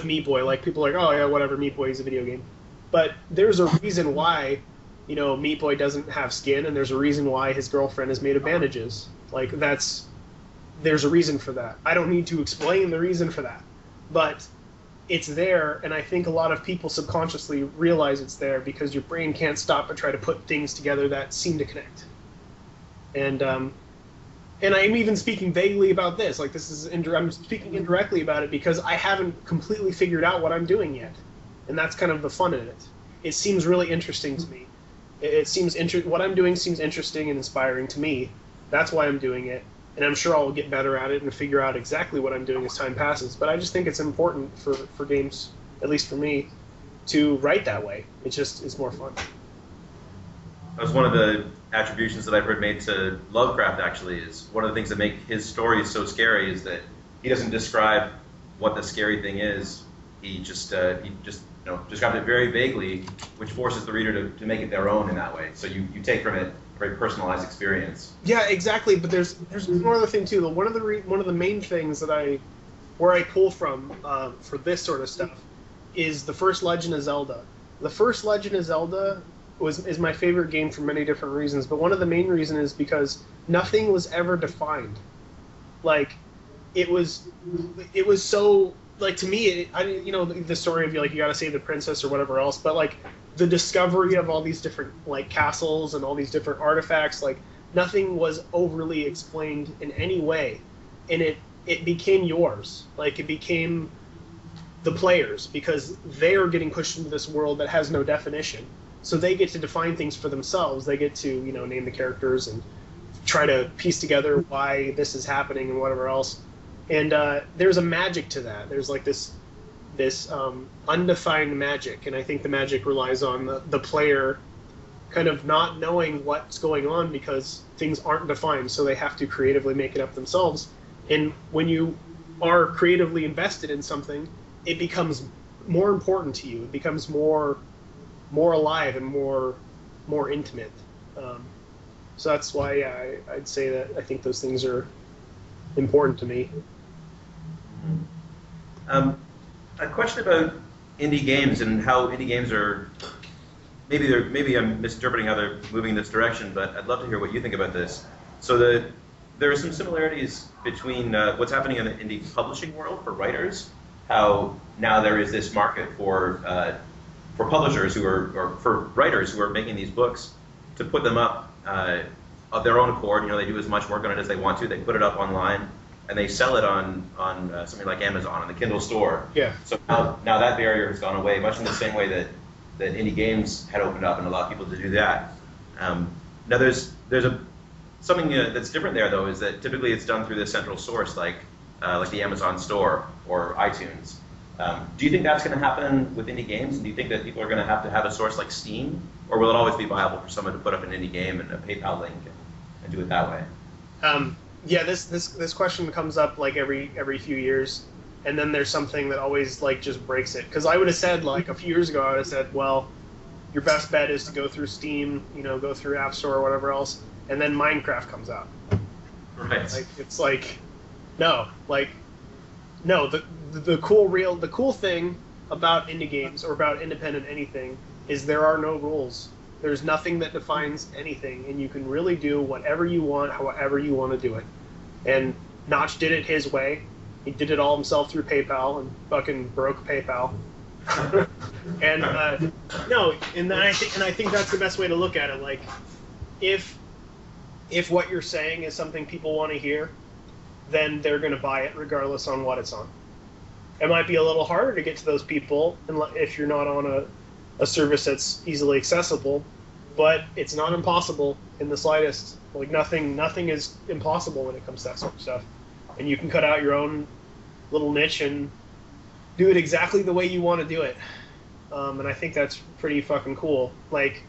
Meat Boy, like people are like, oh yeah, whatever, Meat Boy is a video game. But there's a reason why, you know, Meat Boy doesn't have skin, and there's a reason why his girlfriend is made of bandages. Like, there's a reason for that. I don't need to explain the reason for that. But it's there, and I think a lot of people subconsciously realize it's there because your brain can't stop but try to put things together that seem to connect. And I'm even speaking vaguely about this. Like, I'm speaking indirectly about it because I haven't completely figured out what I'm doing yet. And that's kind of the fun in it. It seems really interesting to me. What I'm doing seems interesting and inspiring to me. That's why I'm doing it. And I'm sure I'll get better at it and figure out exactly what I'm doing as time passes. But I just think it's important for games, at least for me, to write that way. It's more fun. That was one of the attributions that I've heard made to Lovecraft, actually, is one of the things that make his stories so scary is that he doesn't describe what the scary thing is. He just describes it very vaguely, which forces the reader to make it their own in that way. So you take from it a very personalized experience. Yeah, exactly. But there's one other thing too. One of the main things that where I pull from for this sort of stuff is the first Legend of Zelda. The first Legend of Zelda is my favorite game for many different reasons, but one of the main reasons is because nothing was ever defined. Like, it was so, like, to me, the story of, like, you gotta save the princess or whatever else, but, like, the discovery of all these different, like, castles and all these different artifacts, like, nothing was overly explained in any way, and it became yours. Like, it became the players, because they are getting pushed into this world that has no definition. So they get to define things for themselves. They get to, name the characters and try to piece together why this is happening and whatever else. And there's a magic to that. There's like this undefined magic, and I think the magic relies on the player kind of not knowing what's going on because things aren't defined, so they have to creatively make it up themselves. And when you are creatively invested in something, it becomes more important to you. It becomes more alive and more intimate. So that's why I'd say that I think those things are important to me. A question about indie games and how indie games are. Maybe I'm misinterpreting how they're moving in this direction, but I'd love to hear what you think about this. So there are some similarities between what's happening in the indie publishing world for writers. How now there is this market for publishers or for writers who are making these books to put them up of their own accord. They do as much work on it as they want to. They put it up online and they sell it on something like Amazon, on the Kindle store. Yeah. So now that barrier has gone away, much in the same way that indie games had opened up and allowed people to do that. Now there's something that's different there, though, is that typically it's done through the central source, like the Amazon store or iTunes. Do you think that's going to happen with indie games? And do you think that people are going to have a source like Steam? Or will it always be viable for someone to put up an indie game and a PayPal link and do it that way? Yeah, this question comes up like every few years. And then there's something that always like just breaks it. Because I would have said, like, a few years ago, I would have said, well, your best bet is to go through Steam, go through App Store or whatever else, and then Minecraft comes out. Right. Like, it's like, no, the cool thing about indie games or about independent anything is there are no rules. There's nothing that defines anything, and you can really do whatever you want, however you want to do it. And Notch did it his way. He did it all himself through PayPal and fucking broke PayPal. And I think that's the best way to look at it. Like, if what you're saying is something people want to hear, then they're going to buy it regardless on what it's on. It might be a little harder to get to those people if you're not on a service that's easily accessible, but it's not impossible in the slightest. Like, nothing is impossible when it comes to that sort of stuff. And you can cut out your own little niche and do it exactly the way you want to do it. And I think that's pretty fucking cool. Like,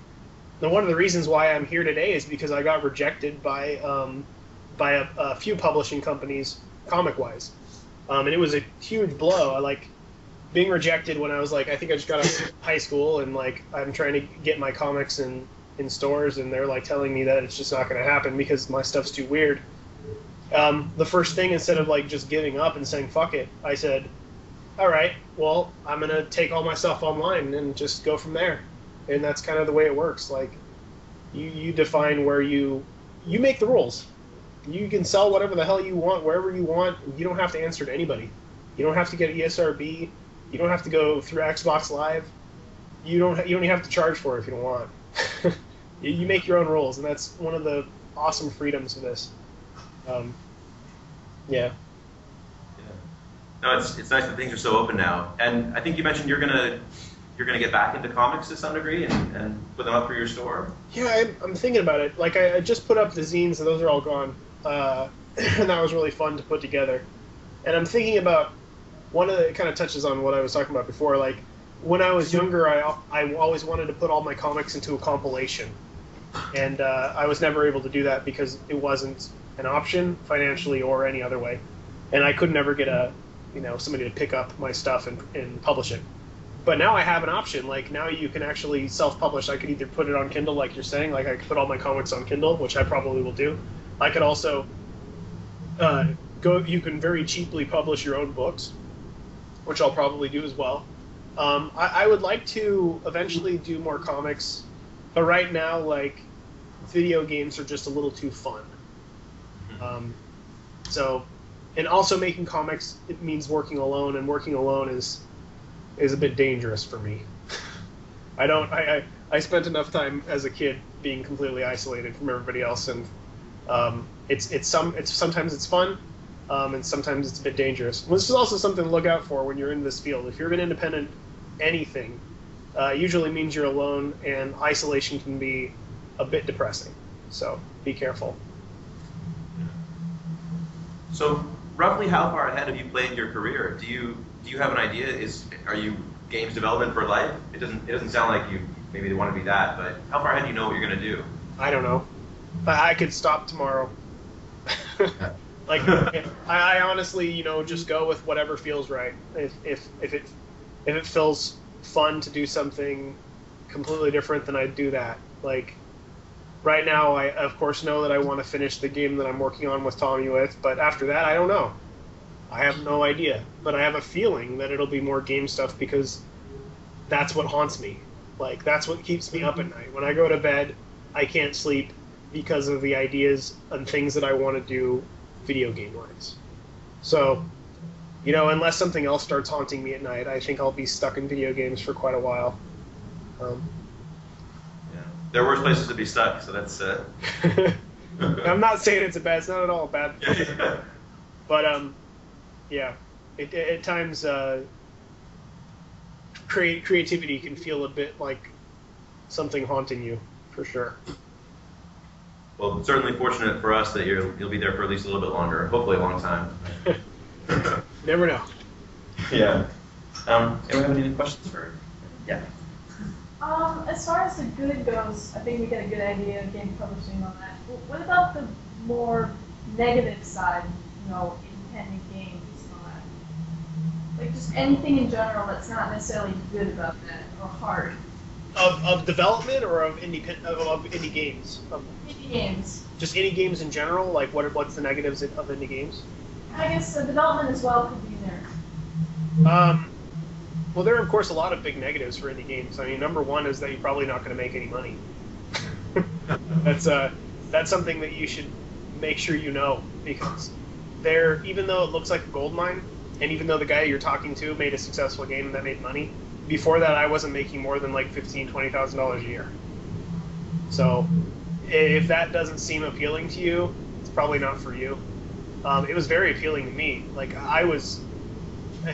one of the reasons why I'm here today is because I got rejected by a few publishing companies, comic-wise. And it was a huge blow. I like being rejected when I was like, I think I just got out of high school and like I'm trying to get my comics in stores, and they're like telling me that it's just not going to happen because my stuff's too weird. The first thing, instead of like just giving up and saying fuck it, I said, all right, well, I'm gonna take all my stuff online and just go from there. And that's kind of the way it works. Like, you define where you make the rules. You can sell whatever the hell you want, wherever you want. You don't have to answer to anybody. You don't have to get ESRB. You don't have to go through Xbox Live. You don't even have to charge for it if you don't want. You make your own rules, and that's one of the awesome freedoms of this. Yeah. No, it's nice that things are so open now. And I think you mentioned you're gonna get back into comics to some degree and put them up for your store. Yeah, I'm thinking about it. Like, I just put up the zines, and those are all gone. And that was really fun to put together. And I'm thinking about one of the, it kind of touches on what I was talking about before. Like, when I was younger, I always wanted to put all my comics into a compilation. And I was never able to do that because it wasn't an option financially or any other way. And I could never get somebody to pick up my stuff and publish it. But now I have an option. Like, now you can actually self-publish. I could either put it on Kindle, like you're saying, like I could put all my comics on Kindle, which I probably will do. I could also you can very cheaply publish your own books, which I'll probably do as well. I would like to eventually do more comics, but right now, like, video games are just a little too fun. And also making comics, it means working alone, and working alone is a bit dangerous for me. I spent enough time as a kid being completely isolated from everybody else, and sometimes it's fun, and sometimes it's a bit dangerous. This is also something to look out for when you're in this field. If you're an independent anything, usually means you're alone, and isolation can be a bit depressing. So be careful. So roughly how far ahead have you planned your career? Do you have an idea? Are you games development for life? It doesn't sound like you maybe want to be that, but how far ahead do you know what you're going to do? I don't know. I could stop tomorrow. Like, I honestly, just go with whatever feels right. If it feels fun to do something completely different, then I'd do that. Like, right now, I of course know that I want to finish the game that I'm working on with Tommy with, but after that, I don't know. I have no idea. But I have a feeling that it'll be more game stuff because that's what haunts me. Like, that's what keeps me up at night. When I go to bed, I can't sleep because of the ideas and things that I want to do video game-wise. So, unless something else starts haunting me at night, I think I'll be stuck in video games for quite a while. Yeah. There are worse places to be stuck, so that's... I'm not saying it's not at all a bad thing. But, yeah. At times, creativity can feel a bit like something haunting you, for sure. Well, it's certainly fortunate for us that you'll be there for at least a little bit longer, hopefully a long time. Never know. Yeah. Anyone have any questions for? Yeah. As far as the good goes, I think we get a good idea of game publishing on that. What about the more negative side, independent games and all that? Like, just anything in general that's not necessarily good about that or hard. Of development or of indie games? Indie games. Just indie games in general? Like, what's the negatives of indie games? I guess the development as well could be there. Well, there are, of course, a lot of big negatives for indie games. I mean, number one is that you're probably not going to make any money. That's something that you should make sure you know, because even though it looks like a gold mine, and even though the guy you're talking to made a successful game that made money, before that I wasn't making more than like $15,000-$20,000 a year. So if that doesn't seem appealing to you, it's probably not for you. It was very appealing to me. Like, I was,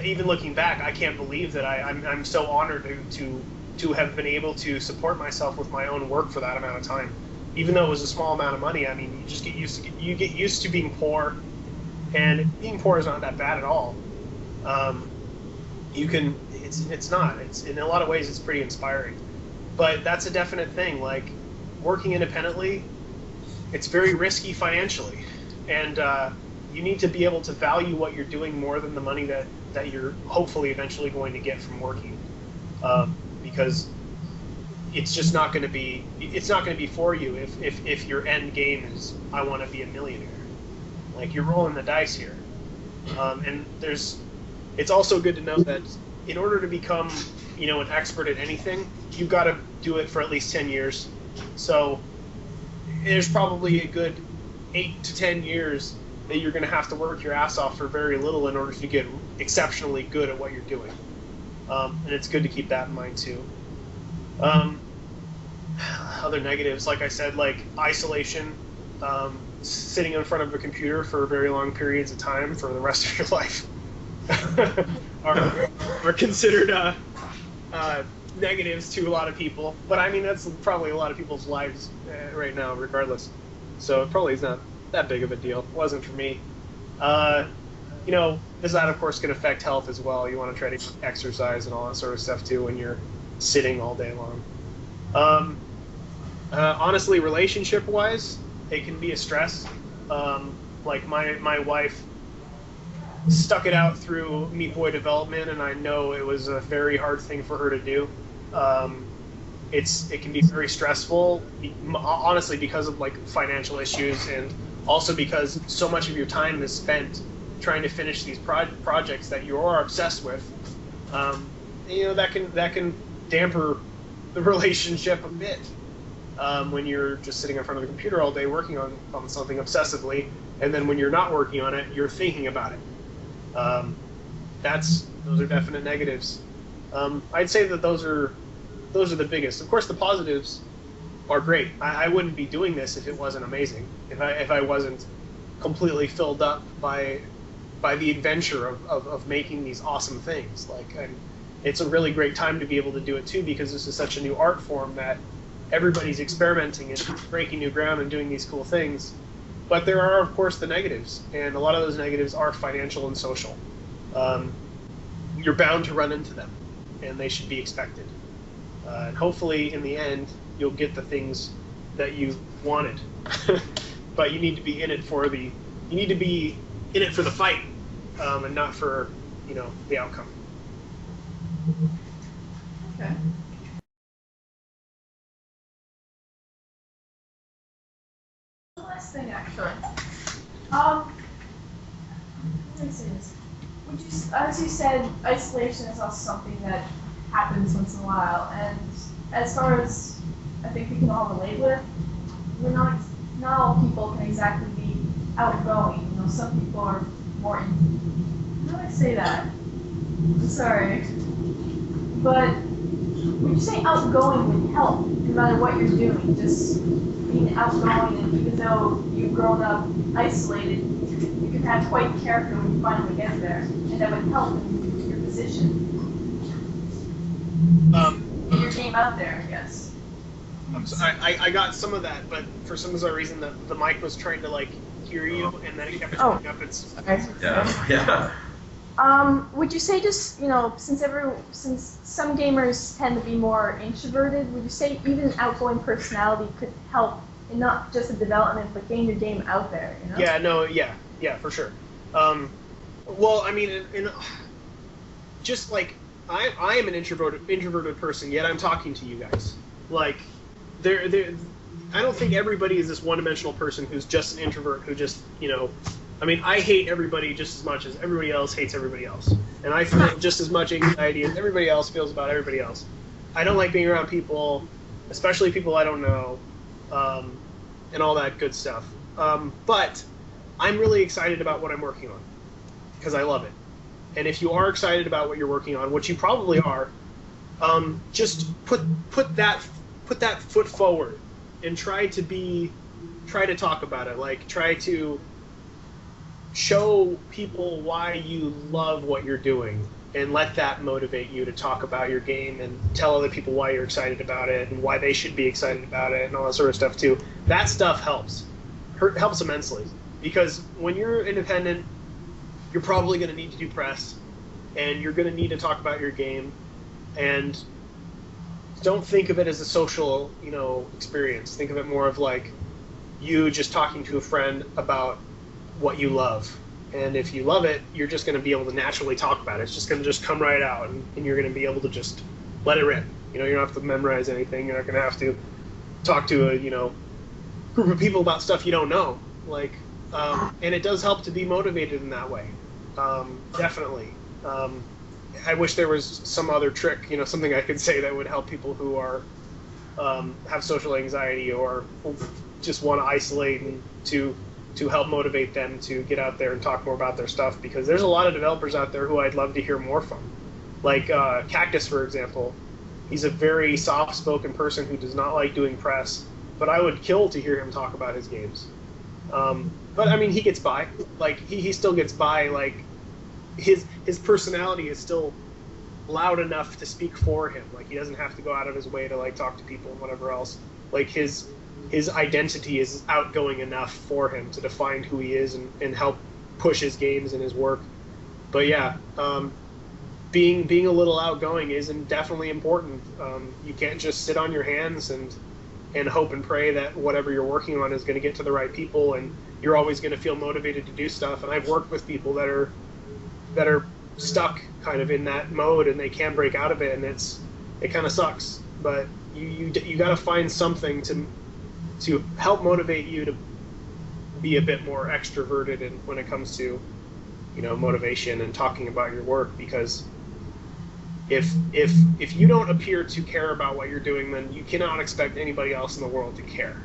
even looking back, I can't believe that I'm so honored to have been able to support myself with my own work for that amount of time. Even though it was a small amount of money, I mean, you just get used to being poor, and being poor is not that bad at all. It's not. It's, in a lot of ways, it's pretty inspiring. But that's a definite thing. Like, working independently, it's very risky financially, and you need to be able to value what you're doing more than the money that you're hopefully eventually going to get from working, because it's just not going to be. It's not going to be for you if your end game is I want to be a millionaire. Like, you're rolling the dice here, and there's it's also good to know that in order to become, an expert at anything, you've got to do it for at least 10 years. So there's probably a good 8 to 10 years that you're going to have to work your ass off for very little in order to get exceptionally good at what you're doing. And it's good to keep that in mind too. Other negatives, like I said, like isolation, sitting in front of a computer for very long periods of time for the rest of your life are considered negatives to a lot of people. But I mean, that's probably a lot of people's lives right now, regardless. So it probably is not that big of a deal. It wasn't for me. That of course can affect health as well. You want to try to exercise and all that sort of stuff too when you're sitting all day long. Honestly, relationship-wise, it can be a stress. Like my wife stuck it out through Meat Boy development, and I know it was a very hard thing for her to do. It can be very stressful, honestly, because of like financial issues, and also because so much of your time is spent trying to finish these projects that you are obsessed with. That can damper the relationship a bit. When you're just sitting in front of the computer all day working on something obsessively, and then when you're not working on it, you're thinking about it. Those are definite negatives. I'd say that those are the biggest. Of course, the positives are great. I wouldn't be doing this if it wasn't amazing. If I wasn't completely filled up by the adventure of making these awesome things. It's a really great time to be able to do it too, because this is such a new art form that everybody's experimenting and breaking new ground and doing these cool things. But there are, of course, the negatives, and a lot of those negatives are financial and social. You're bound to run into them, and they should be expected. And hopefully, in the end, you'll get the things that you wanted. But you need to be in it for the fight, and not for the outcome. Okay. Last thing, actually. Let me say this. As you said, isolation is also something that happens once in a while, and as far as I think we can all relate with, not all people can exactly be outgoing. Some people are more. How do I say that? I'm sorry, but would you say outgoing would help no matter what you're doing? Just being outgoing, and even though you've grown up isolated, you can have quite character when you finally get there, and that would help in your position. Get your game out there, I guess. I got some of that, but for some bizarre reason, the mic was trying to hear you, and then it kept turning up its. Okay. Yeah. Would you say just, since some gamers tend to be more introverted, would you say even outgoing personality could help in not just the development, but getting your game out there, Yeah, for sure. Well, I mean, just like, I am an introverted person, yet I'm talking to you guys. I don't think everybody is this one-dimensional person who's just an introvert who just, I hate everybody just as much as everybody else hates everybody else. And I feel just as much anxiety as everybody else feels about everybody else. I don't like being around people, especially people I don't know, and all that good stuff. But I'm really excited about what I'm working on, because I love it. And if you are excited about what you're working on, which you probably are, just put that foot forward and try to talk about it. Try to show people why you love what you're doing, and let that motivate you to talk about your game and tell other people why you're excited about it and why they should be excited about it and all that sort of stuff too. That stuff helps immensely, because when you're independent, you're probably going to need to do press, and you're going to need to talk about your game, and don't think of it as a social, experience. Think of it more of you just talking to a friend about what you love. And if you love it, you're just going to be able to naturally talk about it. It's just going to come right out, and you're going to be able to just let it rip. You don't have to memorize anything. You're not going to have to talk to a, group of people about stuff you don't know. And it does help to be motivated in that way. Definitely. I wish there was some other trick, something I could say that would help people who are have social anxiety or just want to isolate and to help motivate them to get out there and talk more about their stuff, because there's a lot of developers out there who I'd love to hear more from. Like Cactus, for example. He's a very soft-spoken person who does not like doing press, but I would kill to hear him talk about his games. But I mean, he gets by. Like he still gets by. Like his personality is still loud enough to speak for him. Like he doesn't have to go out of his way to like talk to people and whatever else. Like his identity is outgoing enough for him to define who he is and help push his games and his work. But yeah, being a little outgoing is definitely important. You can't just sit on your hands and hope and pray that whatever you're working on is going to get to the right people, and you're always going to feel motivated to do stuff. And I've worked with people that are stuck kind of in that mode, and they can't break out of it, and it kind of sucks. But you got to find something to help motivate you to be a bit more extroverted and when it comes to motivation and talking about your work, because if you don't appear to care about what you're doing, then you cannot expect anybody else in the world to care.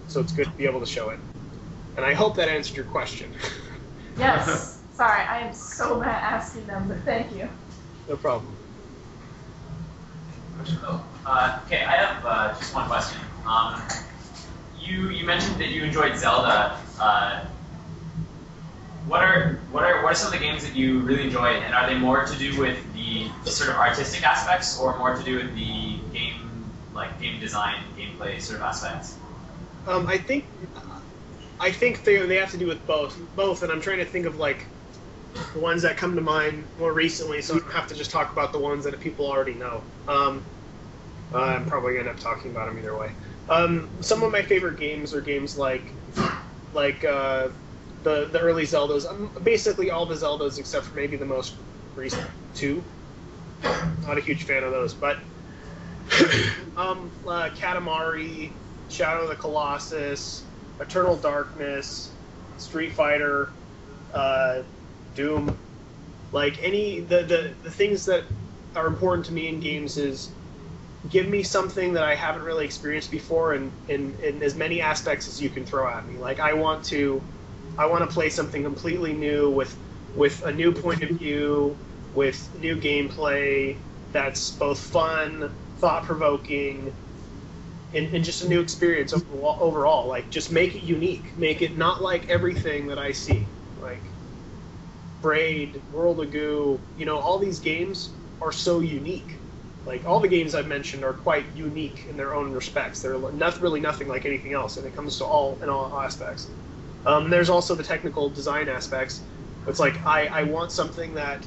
So it's good to be able to show it. And I hope that answered your question. Yes. Sorry, I am so mad asking them, but thank you. No problem. Okay, I have just one question. You mentioned that you enjoyed Zelda. What are some of the games that you really enjoy, and are they more to do with the sort of artistic aspects, or more to do with the game design, gameplay sort of aspects? I think they have to do with both, and I'm trying to think of like the ones that come to mind more recently, so I don't have to just talk about the ones that people already know. I'm probably gonna end up talking about them either way. Some of my favorite games are games like the early Zeldas, basically all the Zeldas except for maybe the most recent two. Not a huge fan of those, but Katamari, Shadow of the Colossus, Eternal Darkness, Street Fighter, Doom. Like the things that are important to me in games is give me something that I haven't really experienced before in as many aspects as you can throw at me. Like I want to play something completely new with a new point of view, with new gameplay that's both fun, thought-provoking, and just a new experience overall. Like, just make it unique. Make it not like everything that I see. Like, Braid, World of Goo, all these games are so unique. Like, all the games I've mentioned are quite unique in their own respects. They're really nothing like anything else, and it comes to all aspects. There's also the technical design aspects. It's like I want something that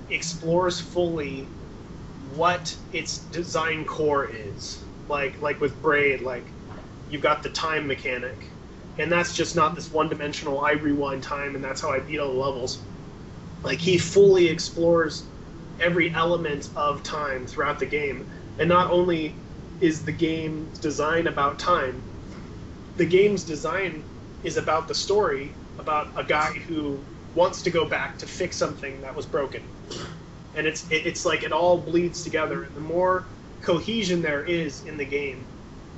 explores fully what its design core is. Like with Braid, like you've got the time mechanic, and that's just not this one-dimensional. I rewind time, and that's how I beat all the levels. Like he fully explores every element of time throughout the game, and not only is the game design about time, the game's design is about the story, about a guy who wants to go back to fix something that was broken. And it's like it all bleeds together, and the more cohesion there is in the game,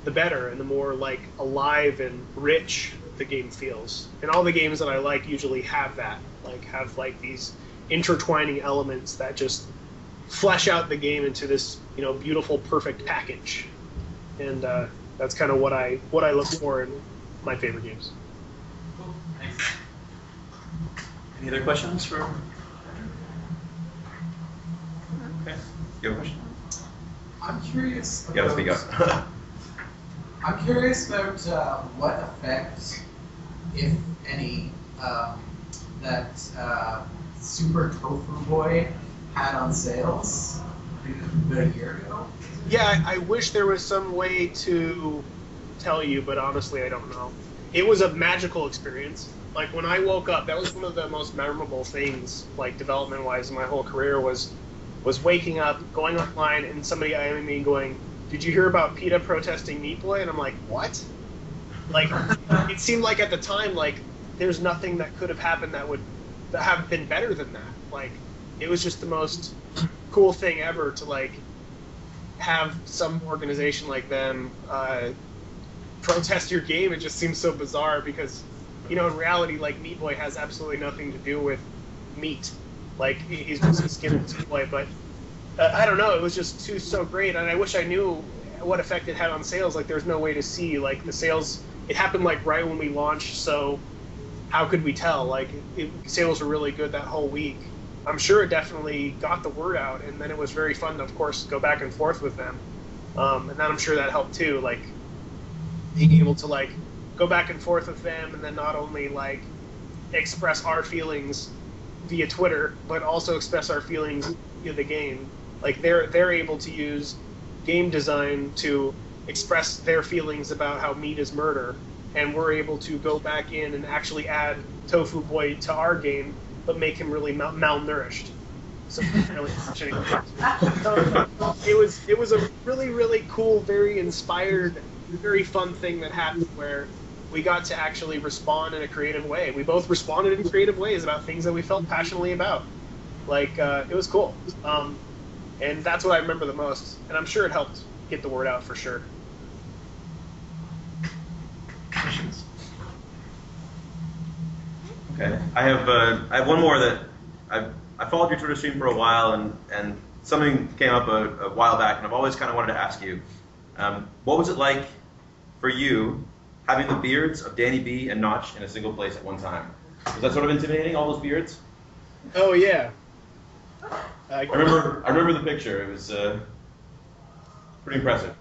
the better, and the more like alive and rich the game feels. And all the games that I like usually have that, have these intertwining elements that just flesh out the game into this beautiful, perfect package. And that's kind of what I look for in my favorite games. Cool. Thanks. Any other questions for? Okay. You have a question? I'm curious. You gotta speak up. I'm curious about what effect, if any, that Super Tofu Boy had on sales about a year ago. Yeah, I wish there was some way to tell you, but honestly, I don't know. It was a magical experience. Like, when I woke up, that was one of the most memorable things, like, development-wise in my whole career, was waking up, going online, and somebody IMing me going, "Did you hear about PETA protesting Meat Boy?" And I'm like, what? Like, it seemed like at the time, like, there's nothing that could have happened that have been better than that. Like, it was just the most cool thing ever to like have some organization like them protest your game. It just seems so bizarre because, in reality, like, Meat Boy has absolutely nothing to do with meat. Like, he's just a skin toy, but I don't know. It was just so great, and I wish I knew what effect it had on sales. Like, there's no way to see like the sales. It happened like right when we launched, so how could we tell? Like, sales were really good that whole week. I'm sure it definitely got the word out, and then it was very fun to, of course, go back and forth with them. And then I'm sure that helped too, like being able to like go back and forth with them, and then not only like express our feelings via Twitter, but also express our feelings via the game. Like, they're able to use game design to express their feelings about how meat is murder, and we're able to go back in and actually add Tofu Boy to our game, but make him really malnourished. So really it was a really, really cool, very inspired, very fun thing that happened where we got to actually respond in a creative way. We both responded in creative ways about things that we felt passionately about. Like, it was cool. And that's what I remember the most. And I'm sure it helped get the word out for sure. Questions? Okay, I have one more that I followed your Twitter stream for a while, and something came up a while back, and I've always kind of wanted to ask you, what was it like for you having the beards of Danny B and Notch in a single place at one time? Was that sort of intimidating, all those beards? Oh yeah. I remember the picture. It was pretty impressive.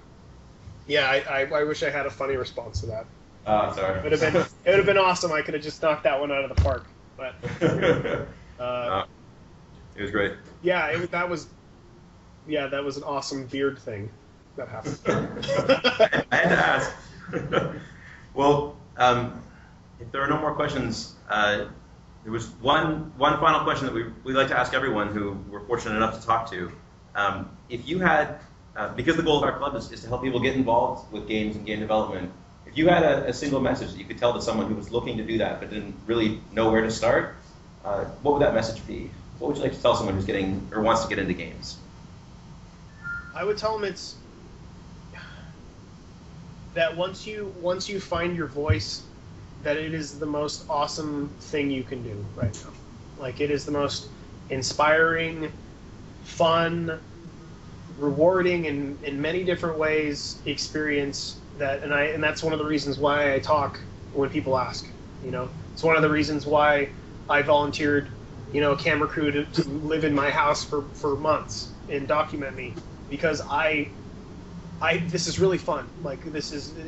Yeah, I wish I had a funny response to that. Sorry. It would have been awesome. I could have just knocked that one out of the park. But it was great. Yeah, that was an awesome beard thing that happened. I had to ask. Well, if there are no more questions, there was one final question that we like to ask everyone who we're fortunate enough to talk to. If you had, because the goal of our club is to help people get involved with games and game development, if you had a single message that you could tell to someone who was looking to do that but didn't really know where to start, what would that message be? What would you like to tell someone who's getting or wants to get into games? I would tell them it's that once you find your voice, that it is the most awesome thing you can do right now. Like, it is the most inspiring, fun, rewarding in many different ways experience that, and that's one of the reasons why I talk when people ask. It's one of the reasons why I volunteered, a camera crew to live in my house for months and document me, because this is really fun. Like, it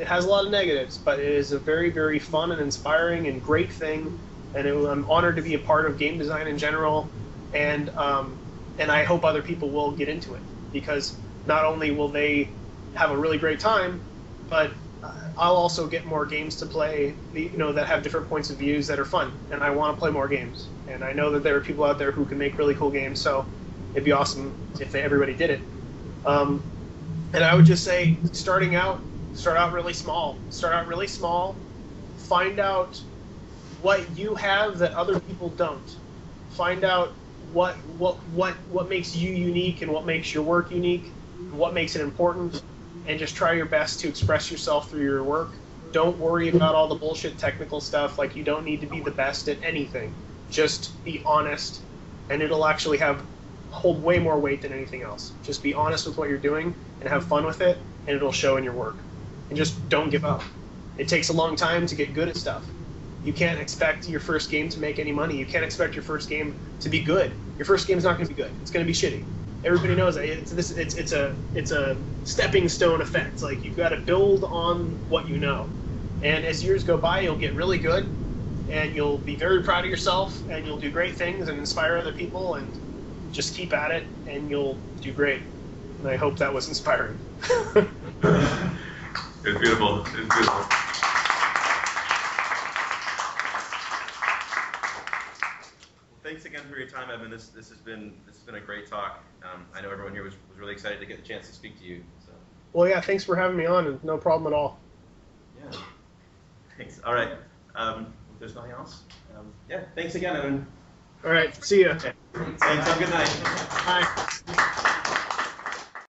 has a lot of negatives, but it is a very, very fun and inspiring and great thing, and I'm honored to be a part of game design in general, and I hope other people will get into it, because not only will they have a really great time, but I'll also get more games to play, that have different points of views that are fun, and I want to play more games, and I know that there are people out there who can make really cool games, so it'd be awesome if everybody did it. And I would just say, start out really small. Start out really small. Find out what you have that other people don't. Find out what makes you unique and what makes your work unique, what makes it important, and just try your best to express yourself through your work. Don't worry about all the bullshit technical stuff. Like, you don't need to be the best at anything. Just be honest, and it'll actually hold way more weight than anything else. Just be honest with what you're doing and have fun with it, and it'll show in your work. And just don't give up. It takes a long time to get good at stuff. You can't expect your first game to make any money. You can't expect your first game to be good. Your first game's not going to be good. It's going to be shitty. Everybody knows that. It's a stepping stone effect. Like, you've got to build on what you know. And as years go by, you'll get really good, and you'll be very proud of yourself, and you'll do great things and inspire other people, and just keep at it, and you'll do great. And I hope that was inspiring. It was beautiful. It was beautiful. Thanks again for your time, Evan. This has been a great talk. I know everyone here was really excited to get the chance to speak to you. So. Well, yeah, thanks for having me on, and no problem at all. Yeah. Thanks. All right. If there's nothing else, yeah. Thanks again, Evan. All right, see ya. Thanks. Have a good night. Bye.